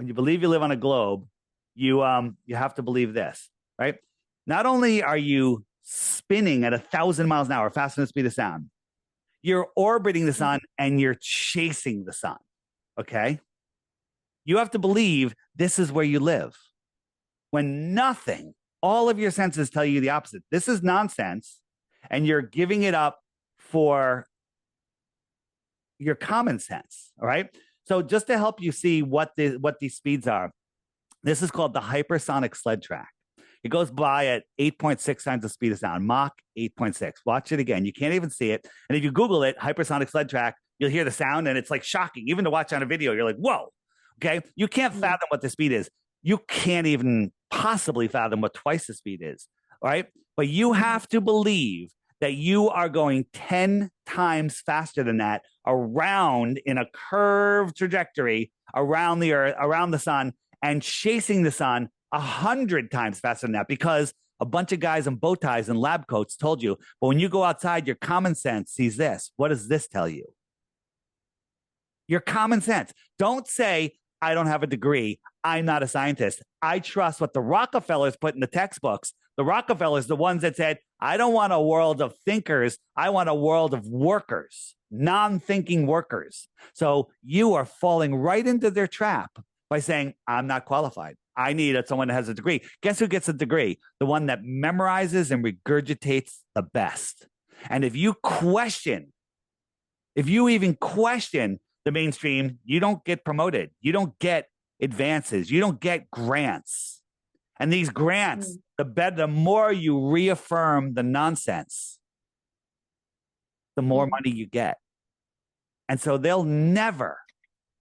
you believe you live on a globe, you have to believe this, right? Not only are you spinning at 1,000 miles an hour, faster than the speed of sound, you're orbiting the sun and you're chasing the sun. Okay. You have to believe this is where you live. When nothing, all of your senses tell you the opposite. This is nonsense, and you're giving it up for your common sense. All right. So just to help you see what these speeds are, this is called the hypersonic sled track. It goes by at 8.6 times the speed of sound, Mach 8.6. Watch it again. You can't even see it. And if you Google it, hypersonic sled track, you'll hear the sound, and it's like shocking. Even to watch on a video, you're like, whoa. Okay. You can't fathom what the speed is. You can't even possibly fathom what twice the speed is. All right. But you have to believe that you are going 10 times faster than that around in a curved trajectory around the earth, around the sun, and chasing the sun 100 times faster than that, because a bunch of guys in bow ties and lab coats told you. But when you go outside, your common sense sees this. What does this tell you? Your common sense. Don't say, I don't have a degree. I'm not a scientist. I trust what the Rockefellers put in the textbooks. The Rockefellers, the ones that said, I don't want a world of thinkers. I want a world of workers, non-thinking workers. So you are falling right into their trap by saying, I'm not qualified. I need someone that has a degree. Guess who gets a degree? The one that memorizes and regurgitates the best. And if you even question the mainstream, you don't get promoted. You don't get advances. You don't get grants. And these grants, the more you reaffirm the nonsense, the more money you get. And so they'll never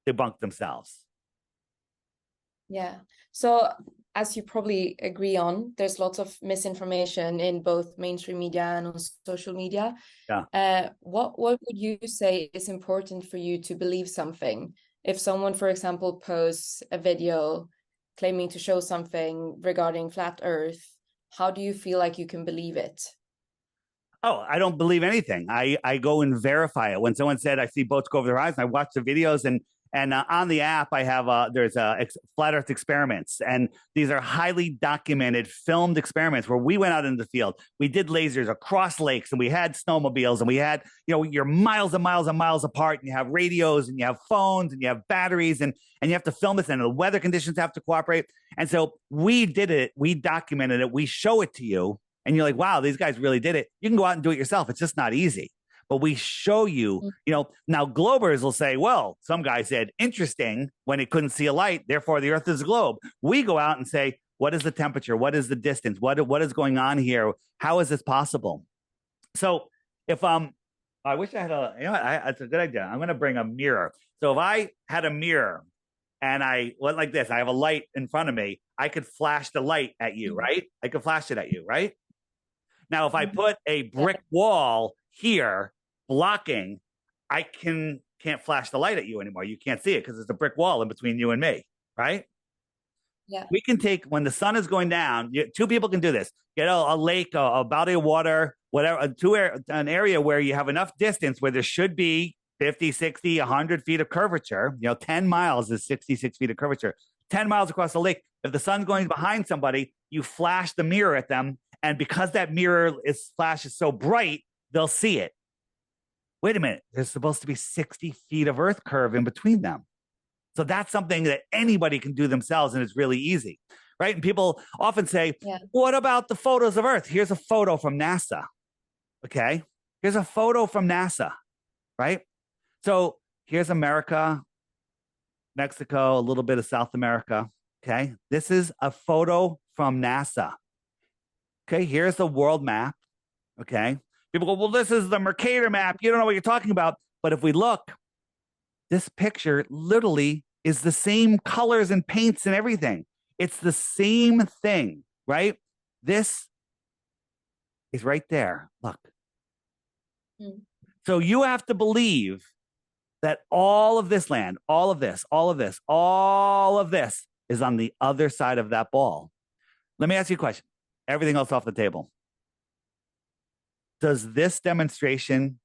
debunk themselves. Yeah. So as you probably agree on, there's lots of misinformation in both mainstream media and on social media. Yeah. What would you say is important for you to believe something? If someone, for example, posts a video claiming to show something regarding flat Earth, how do you feel like you can believe it? Oh, I don't believe anything. I go and verify it. When someone said, I see boats go over their eyes, and I watch the videos, and on the app, I have there's flat Earth experiments, and these are highly documented, filmed experiments where we went out into the field. We did lasers across lakes, and we had snowmobiles, and we had, you're miles and miles and miles apart, and you have radios, and you have phones, and you have batteries, and you have to film this, and the weather conditions have to cooperate. And so we did it, we documented it, we show it to you, and you're like, wow, these guys really did it. You can go out and do it yourself. It's just not easy. But we show you, now Globers will say, well, some guy said, interesting, when he couldn't see a light, therefore the Earth is a globe. We go out and say, what is the temperature? What is the distance? What is going on here? How is this possible? So if I wish I had that's a good idea. I'm going to bring a mirror. So if I had a mirror and I went like this, I have a light in front of me, I could flash the light at you, right? I could flash it at you, right? Now, if I put a brick wall here blocking, I can't flash the light at you anymore. You can't see it because there's a brick wall in between you and me, right? Yeah. We can take, when the sun is going down, two people can do this. Get a lake, a body of water, whatever, an area where you have enough distance where there should be 50, 60, 100 feet of curvature. 10 miles is 66 feet of curvature. 10 miles across the lake. If the sun's going behind somebody, you flash the mirror at them. And because that mirror flash is so bright, they'll see it. Wait a minute. There's supposed to be 60 feet of earth curve in between them. So that's something that anybody can do themselves, and it's really easy, right? And people often say, what about the photos of Earth? Here's a photo from NASA, okay? Here's a photo from NASA, right? So here's America, Mexico, a little bit of South America, okay? This is a photo from NASA. Okay, here's the world map, okay? People go, well, this is the Mercator map. You don't know what you're talking about. But if we look, this picture literally is the same colors and paints and everything. It's the same thing, right? This is right there. Look. So you have to believe that all of this land, all of this is on the other side of that ball. Let me ask you a question. Everything else off the table. Does this demonstration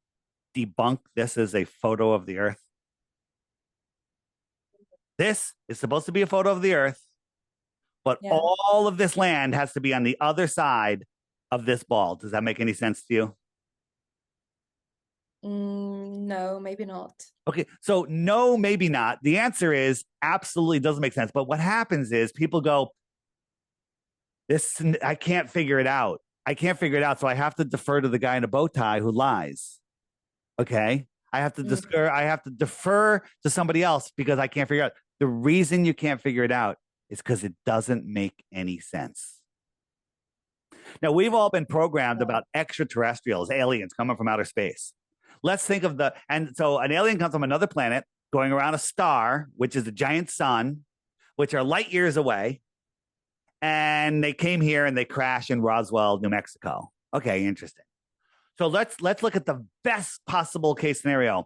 debunk this as a photo of the Earth? This is supposed to be a photo of the Earth, but all of this land has to be on the other side of this ball. Does that make any sense to you? No, maybe not. Okay, so no, maybe not. The answer is absolutely doesn't make sense. But what happens is people go, this, I can't figure it out. I can't figure it out. So I have to defer to the guy in a bow tie who lies. Okay. I have to defer to somebody else because I can't figure out. The reason you can't figure it out is because it doesn't make any sense. Now, we've all been programmed about extraterrestrials, aliens coming from outer space. Let's think of and so an alien comes from another planet going around a star, which is a giant sun, which are light years away. And they came here and they crashed in Roswell, New Mexico. Okay, interesting. So let's look at the best possible case scenario.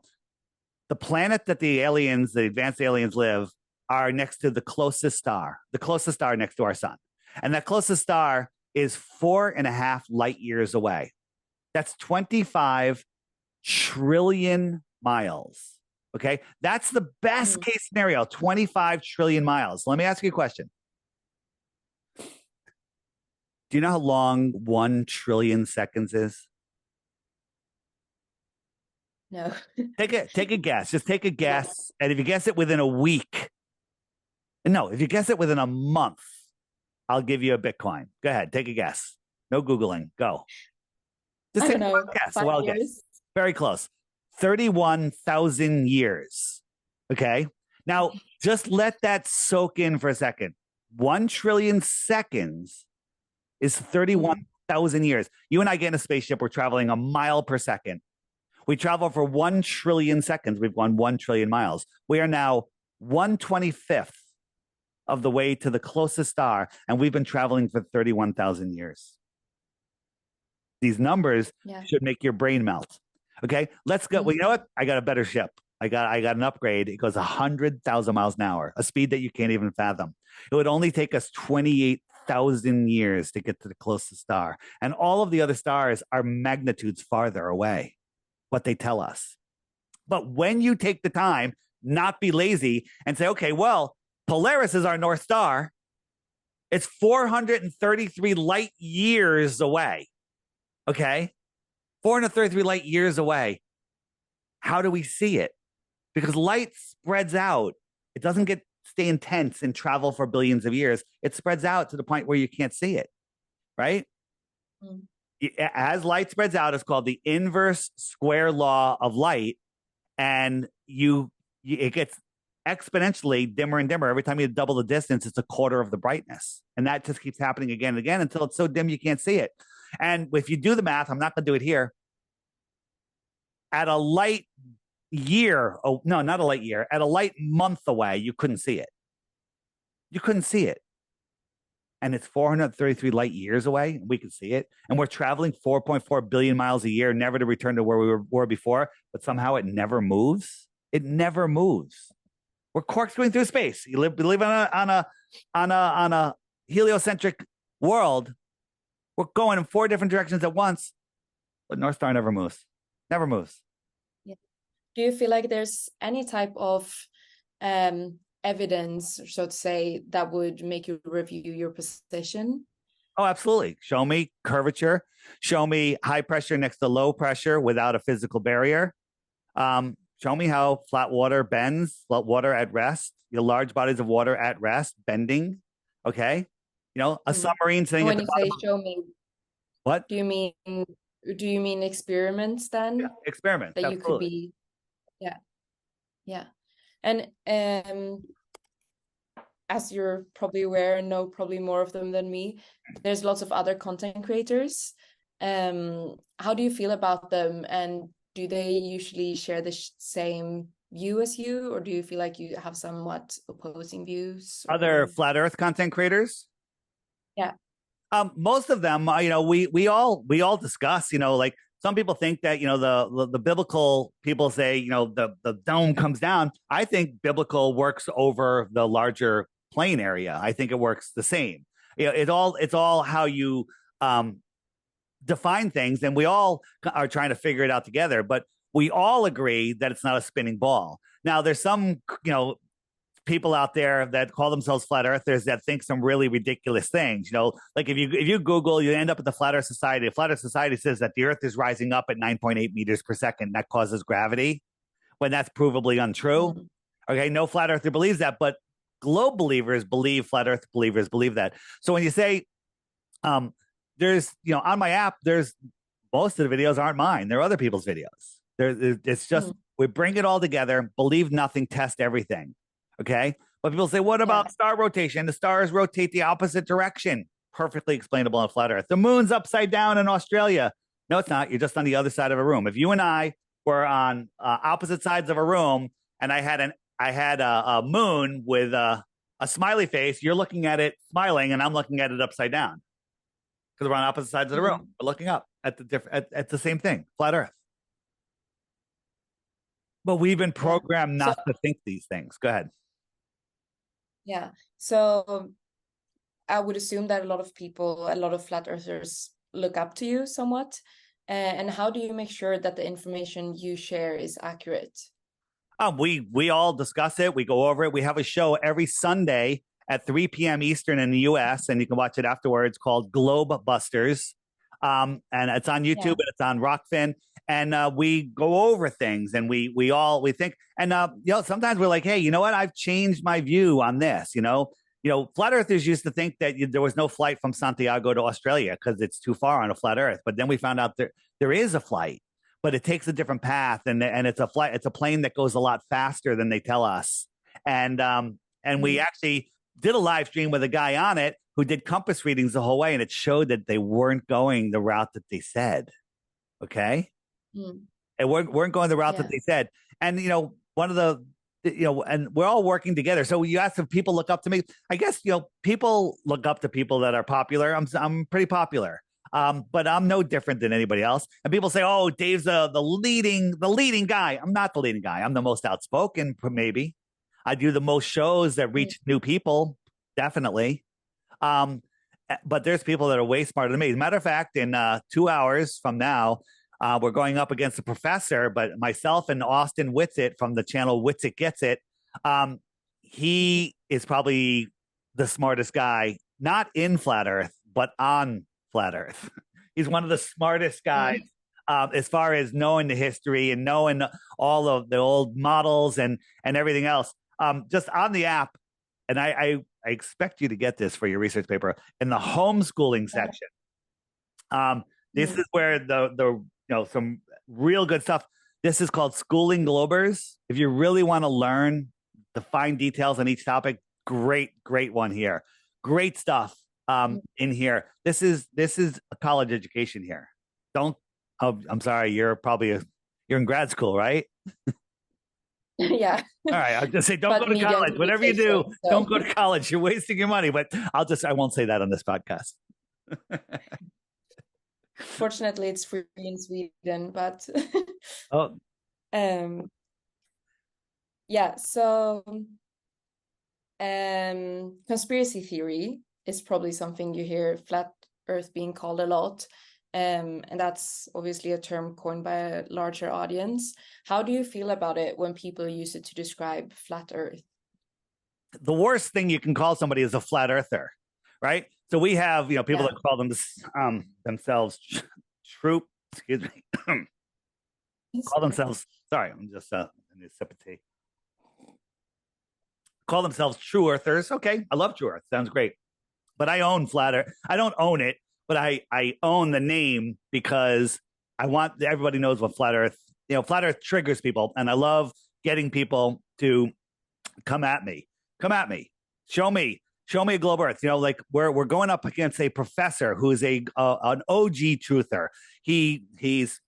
The planet that the advanced aliens live are next to the closest star next to our sun. And that closest star is 4.5 light years away. That's 25 trillion miles. Okay, that's the best case scenario, 25 trillion miles. Let me ask you a question. Do you know how long 1 trillion seconds is? No. Take a guess. Just take a guess. And if you guess it within a week, no, if you guess it within a month, I'll give you a Bitcoin. Go ahead. Take a guess. No Googling. Go. Just take a guess. 5 years. Guess. Very close. 31,000 years. Okay. Now, just let that soak in for a second. 1 trillion seconds is 31,000 years. You and I get in a spaceship, we're traveling a mile per second. We travel for 1 trillion seconds. We've gone 1 trillion miles. We are now 1/25th of the way to the closest star, and we've been traveling for 31,000 years. These numbers should make your brain melt. Okay, let's go. Well, you know what? I got a better ship. I got an upgrade. It goes 100,000 miles an hour, a speed that you can't even fathom. It would only take us 28,000 years to get to the closest star. And all of the other stars are magnitudes farther away, what they tell us. But when you take the time, not be lazy and say, okay, well, Polaris is our North Star. It's 433 light years away. Okay. 433 light years away. How do we see it? Because light spreads out. It doesn't stay intense and travel for billions of years. It spreads out to the point where you can't see it, right? As light spreads out, it's called the inverse square law of light, and it gets exponentially dimmer and dimmer. Every time you double the distance, it's a quarter of the brightness, and that just keeps happening again and again until it's so dim you can't see it. And if you do the math, I'm not going to do it here. At a light year, not a light year, at a light month away, you couldn't see it. You couldn't see it. And it's 433 light years away. We can see it. And we're traveling 4.4 billion miles a year, never to return to where we were before, but somehow it never moves. It never moves. We're corkscrewing through space. We live on a heliocentric world. We're going in 4 different directions at once, but North Star never moves. Never moves. Yeah. Do you feel like there's any type of evidence, so to say, that would make you review your position? Oh, absolutely. Show me curvature. Show me high pressure next to low pressure without a physical barrier. show me how flat water bends, flat water at rest, large bodies of water at rest, bending. Okay. A submarine sitting When at the you say bottom. show me, What? do you mean experiments Yeah, then? experiments. That you could Absolutely. be, yeah, yeah. And as you're probably aware and know probably more of them than me, there's lots of other content creators. How do you feel about them, and do they usually share the same view as you, or do you feel like you have somewhat opposing views? Other flat Earth content creators? Yeah. Most of them, we all discuss. Like some people think that the biblical people say the dome comes down. I think biblical works over the larger plane area. I think it works the same. It's all how you define things, and we all are trying to figure it out together. But we all agree that it's not a spinning ball. Now, there's some people out there that call themselves flat earthers that think some really ridiculous things. Like if you Google, you end up at the Flat Earth Society. The Flat Earth Society says that the Earth is rising up at 9.8 meters per second. That causes gravity, when that's provably untrue. Okay, no flat earther believes that, but globe believers believe, flat Earth believers believe that. So when you say, there's on my app, there's most of the videos aren't mine. They're other people's videos. It's just we bring it all together, believe nothing, test everything. Okay. But people say, what about star rotation? The stars rotate the opposite direction. Perfectly explainable on flat Earth. The moon's upside down in Australia. No, it's not. You're just on the other side of a room. If you and I were on opposite sides of a room, and I had a moon with a smiley face, you're looking at it smiling, and I'm looking at it upside down because we're on opposite sides of the room. We're looking up at the same thing, flat Earth. But we've been programmed not to think these things. Go ahead. Yeah. So I would assume that a lot of flat earthers look up to you somewhat. And how do you make sure that the information you share is accurate? We all discuss it. We go over it. We have a show every Sunday at 3 p.m. Eastern in the U.S., and you can watch it afterwards, called Globe Busters. And it's on YouTube and it's on Rockfin. And we go over things, and we think, and sometimes we're like, hey, you know what? I've changed my view on this. Flat earthers used to think that there was no flight from Santiago to Australia because it's too far on a flat Earth. But then we found out there is a flight, but it takes a different path, and it's a flight. It's a plane that goes a lot faster than they tell us. And we actually did a live stream with a guy on it who did compass readings the whole way, and it showed that they weren't going the route that they said. Okay. And weren't going the route that they said. And, one of the, and we're all working together. So you asked if people look up to me. I guess, people look up to people that are popular. I'm pretty popular. But I'm no different than anybody else. And people say, oh, Dave's the leading guy. I'm not the leading guy. I'm the most outspoken, maybe. I do the most shows that reach new people. Definitely. But there's people that are way smarter than me. As a matter of fact, in 2 hours from now, we're going up against a professor, but myself and Austin Whitsitt from the channel Whitsitt Gets It. He is probably the smartest guy, not in flat Earth, but on flat Earth. He's one of the smartest guys as far as knowing the history and knowing all of the old models and everything else. Just on the app, and I expect you to get this for your research paper in the homeschooling section. This is where the some real good stuff. This is called Schooling Globers. If you really want to learn the fine details on each topic, great one here. Great stuff in here. This is a college education here. I'm sorry, you're in grad school, right? Yeah. All right. I'll just say, don't go to college. Whatever you do, don't go to college. You're wasting your money. But I won't say that on this podcast. Fortunately, it's free in Sweden, but yeah. So, conspiracy theory is probably something you hear flat Earth being called a lot, and that's obviously a term coined by a larger audience. How do you feel about it when people use it to describe flat Earth? The worst thing you can call somebody is a flat earther, right? So we have, people that call themselves troop, excuse me, call themselves, sorry, I'm just a sip of tea. Call themselves true earthers. Okay, I love true earth. Sounds great. But I own Flat Earth. I don't own it, but I own the name because I want everybody knows what Flat Earth, Flat Earth triggers people. And I love getting people to come at me. Come at me. Show me a globe Earth. Like we're going up against a professor who is an OG truther. He's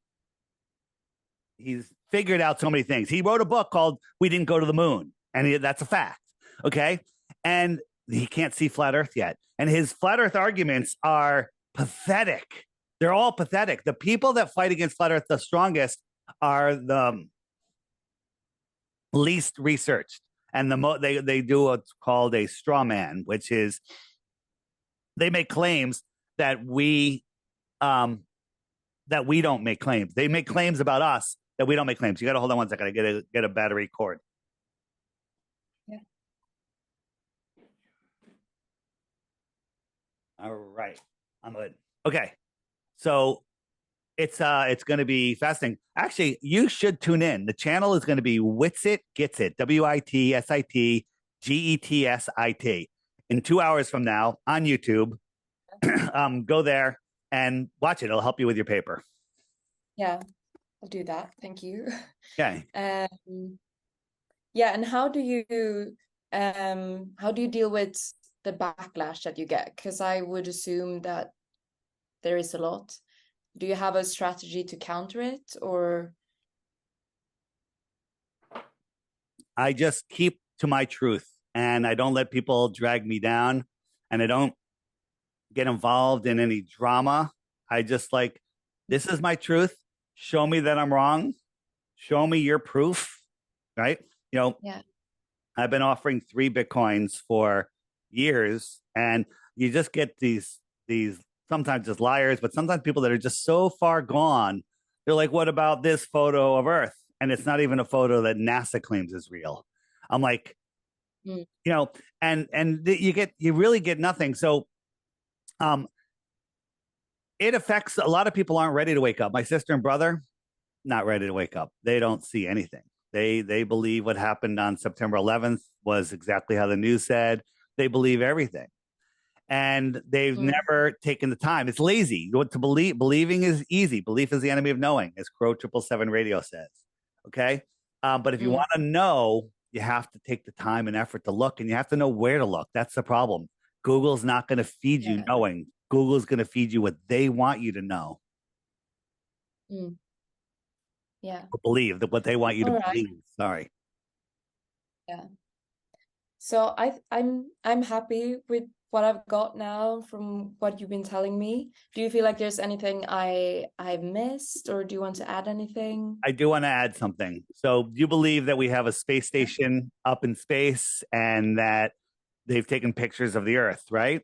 figured out so many things. He wrote a book called "We Didn't Go to the Moon," and that's a fact. Okay, and he can't see flat Earth yet. And his flat Earth arguments are pathetic. They're all pathetic. The people that fight against flat Earth the strongest are the least researched, and they do what's called a straw man, which is they make claims that we don't make claims. They make claims about us that we don't make claims. You got to hold on one second. I get a battery cord. Yeah. All right, I'm good. Okay, so it's going to be fascinating. Actually, you should tune in. The channel is going to be Witsit Gets It, WITSIT GETSIT. In 2 hours from now on YouTube, go there and watch it. It'll help you with your paper. Yeah, I'll do that. Thank you. Okay. Yeah, and how do you deal with the backlash that you get? Because I would assume that there is a lot. Do you have a strategy to counter it, or? I just keep to my truth, and I don't let people drag me down, and I don't get involved in any drama. I just like, this is my truth. Show me that I'm wrong. Show me your proof, right? Yeah. I've been offering 3 Bitcoins for years, and you just get these sometimes just liars, but sometimes people that are just so far gone. They're like, what about this photo of Earth? And it's not even a photo that NASA claims is real. I'm like, and you really get nothing. So it affects a lot of people. Aren't ready to wake up. My sister and brother, not ready to wake up. They don't see anything. They believe what happened on September 11th was exactly how the news said. They believe everything. And they've never taken the time. It's lazy. What to believe? Believing is easy. Belief is the enemy of knowing, as Crow 777 Radio says. Okay, but if you want to know, you have to take the time and effort to look, and you have to know where to look. That's the problem. Google's not going to feed you knowing. Google's going to feed you what they want you to know. Yeah. Or believe that what they want you to believe. Sorry. Yeah. So I'm happy with what I've got now from what you've been telling me. Do you feel like there's anything I've missed, or do you want to add anything? I do want to add something. So you believe that we have a space station up in space and that they've taken pictures of the Earth, right?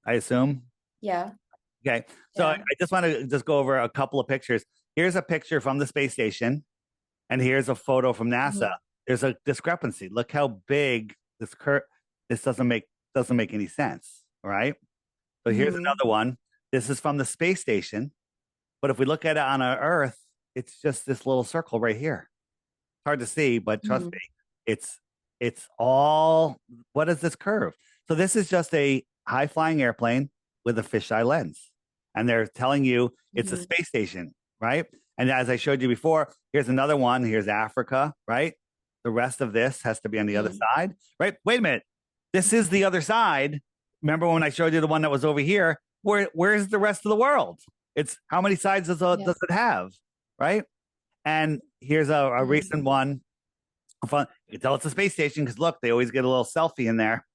I assume? Yeah. Okay. So I just want to just go over a couple of pictures. Here's a picture from the space station, and here's a photo from NASA. There's a discrepancy. Look how big this doesn't make any sense, right? So here's another one. This is from the space station, but if we look at it on our Earth, it's just this little circle right here. It's hard to see, but trust me, it's all. What is this curve? So this is just a high flying airplane with a fisheye lens, and they're telling you it's a space station, right? And as I showed you before, here's another one. Here's Africa, right? The rest of this has to be on the other side, right? Wait a minute. This is the other side. Remember when I showed you the one that was over here? Where's the rest of the world? It's how many sides does it have, right? And here's a recent one. You can tell it's a space station because look, they always get a little selfie in there.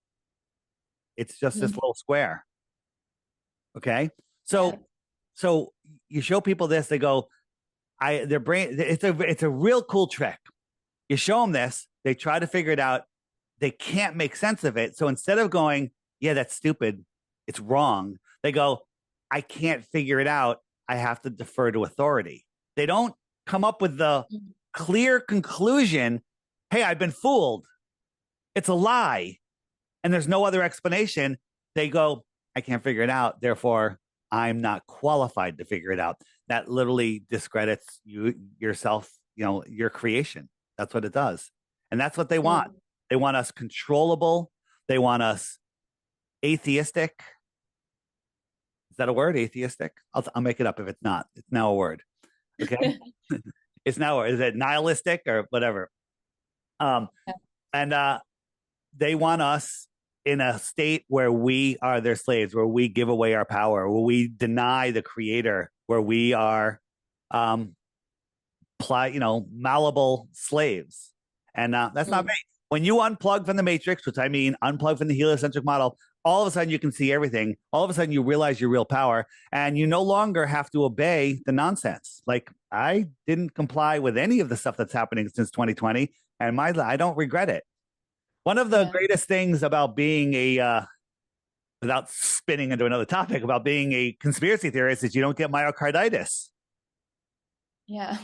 It's just this little square. Okay, so you show people this, they go, their brain. It's a real cool trick. You show them this, they try to figure it out. They can't make sense of it. So instead of going, yeah, that's stupid, it's wrong, they go, I can't figure it out. I have to defer to authority. They don't come up with the clear conclusion. Hey, I've been fooled. It's a lie. And there's no other explanation. They go, I can't figure it out. Therefore, I'm not qualified to figure it out. That literally discredits yourself, your creation. That's what it does. And that's what they want. They want us controllable. They want us atheistic. Is that a word? Atheistic? I'll make it up if it's not. It's now a word. Okay. It's now, is it nihilistic or whatever? And they want us in a state where we are their slaves, where we give away our power, where we deny the creator, where we are, malleable slaves. And that's not me. When you unplug from the matrix, which I mean unplug from the heliocentric model, all of a sudden you can see everything. All of a sudden you realize your real power, and you no longer have to obey the nonsense. Like, I didn't comply with any of the stuff that's happening since 2020, and I don't regret it. One of the greatest things about being without spinning into another topic, about being a conspiracy theorist is you don't get myocarditis. Yeah.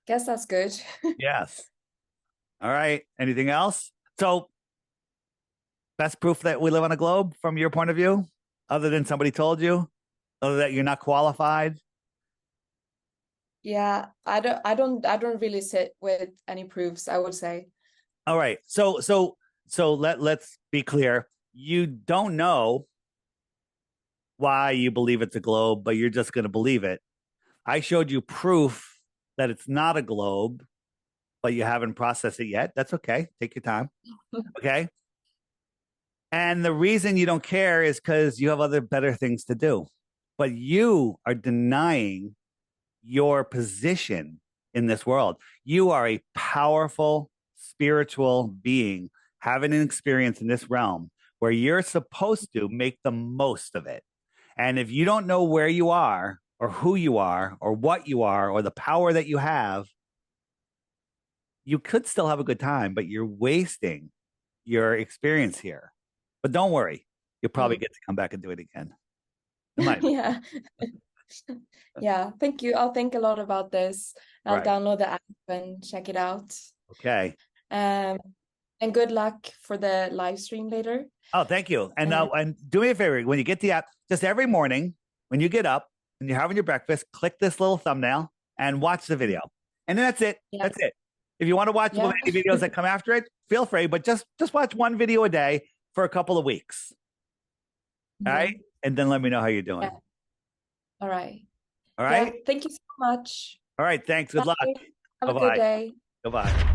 Guess that's good. Yes. All right. Anything else? So, best proof that we live on a globe from your point of view, other than somebody told you, other that you're not qualified? Yeah, I don't really sit with any proofs, I would say. All right. So let's be clear. You don't know why you believe it's a globe, but you're just going to believe it. I showed you proof that it's not a globe, but you haven't processed it yet. That's okay. Take your time. Okay. And the reason you don't care is because you have other better things to do. But you are denying your position in this world. You are a powerful spiritual being having an experience in this realm where you're supposed to make the most of it. And if you don't know where you are or who you are or what you are or the power that you have, you could still have a good time, but you're wasting your experience here. But don't worry, you'll probably get to come back and do it again. Yeah. Yeah, thank you. I'll think a lot about this. I'll download the app and check it out. Okay. And good luck for the live stream later. Oh, thank you. And do me a favor, when you get the app, just every morning when you get up and you're having your breakfast, click this little thumbnail and watch the video. And then that's it. Yeah. That's it. If you want to watch any videos that come after it, feel free, but just watch one video a day for a couple of weeks. All right? And then let me know how you're doing. Yeah. All right. All right. Yeah, thank you so much. All right. Thanks. Good luck. Have a good day. Goodbye.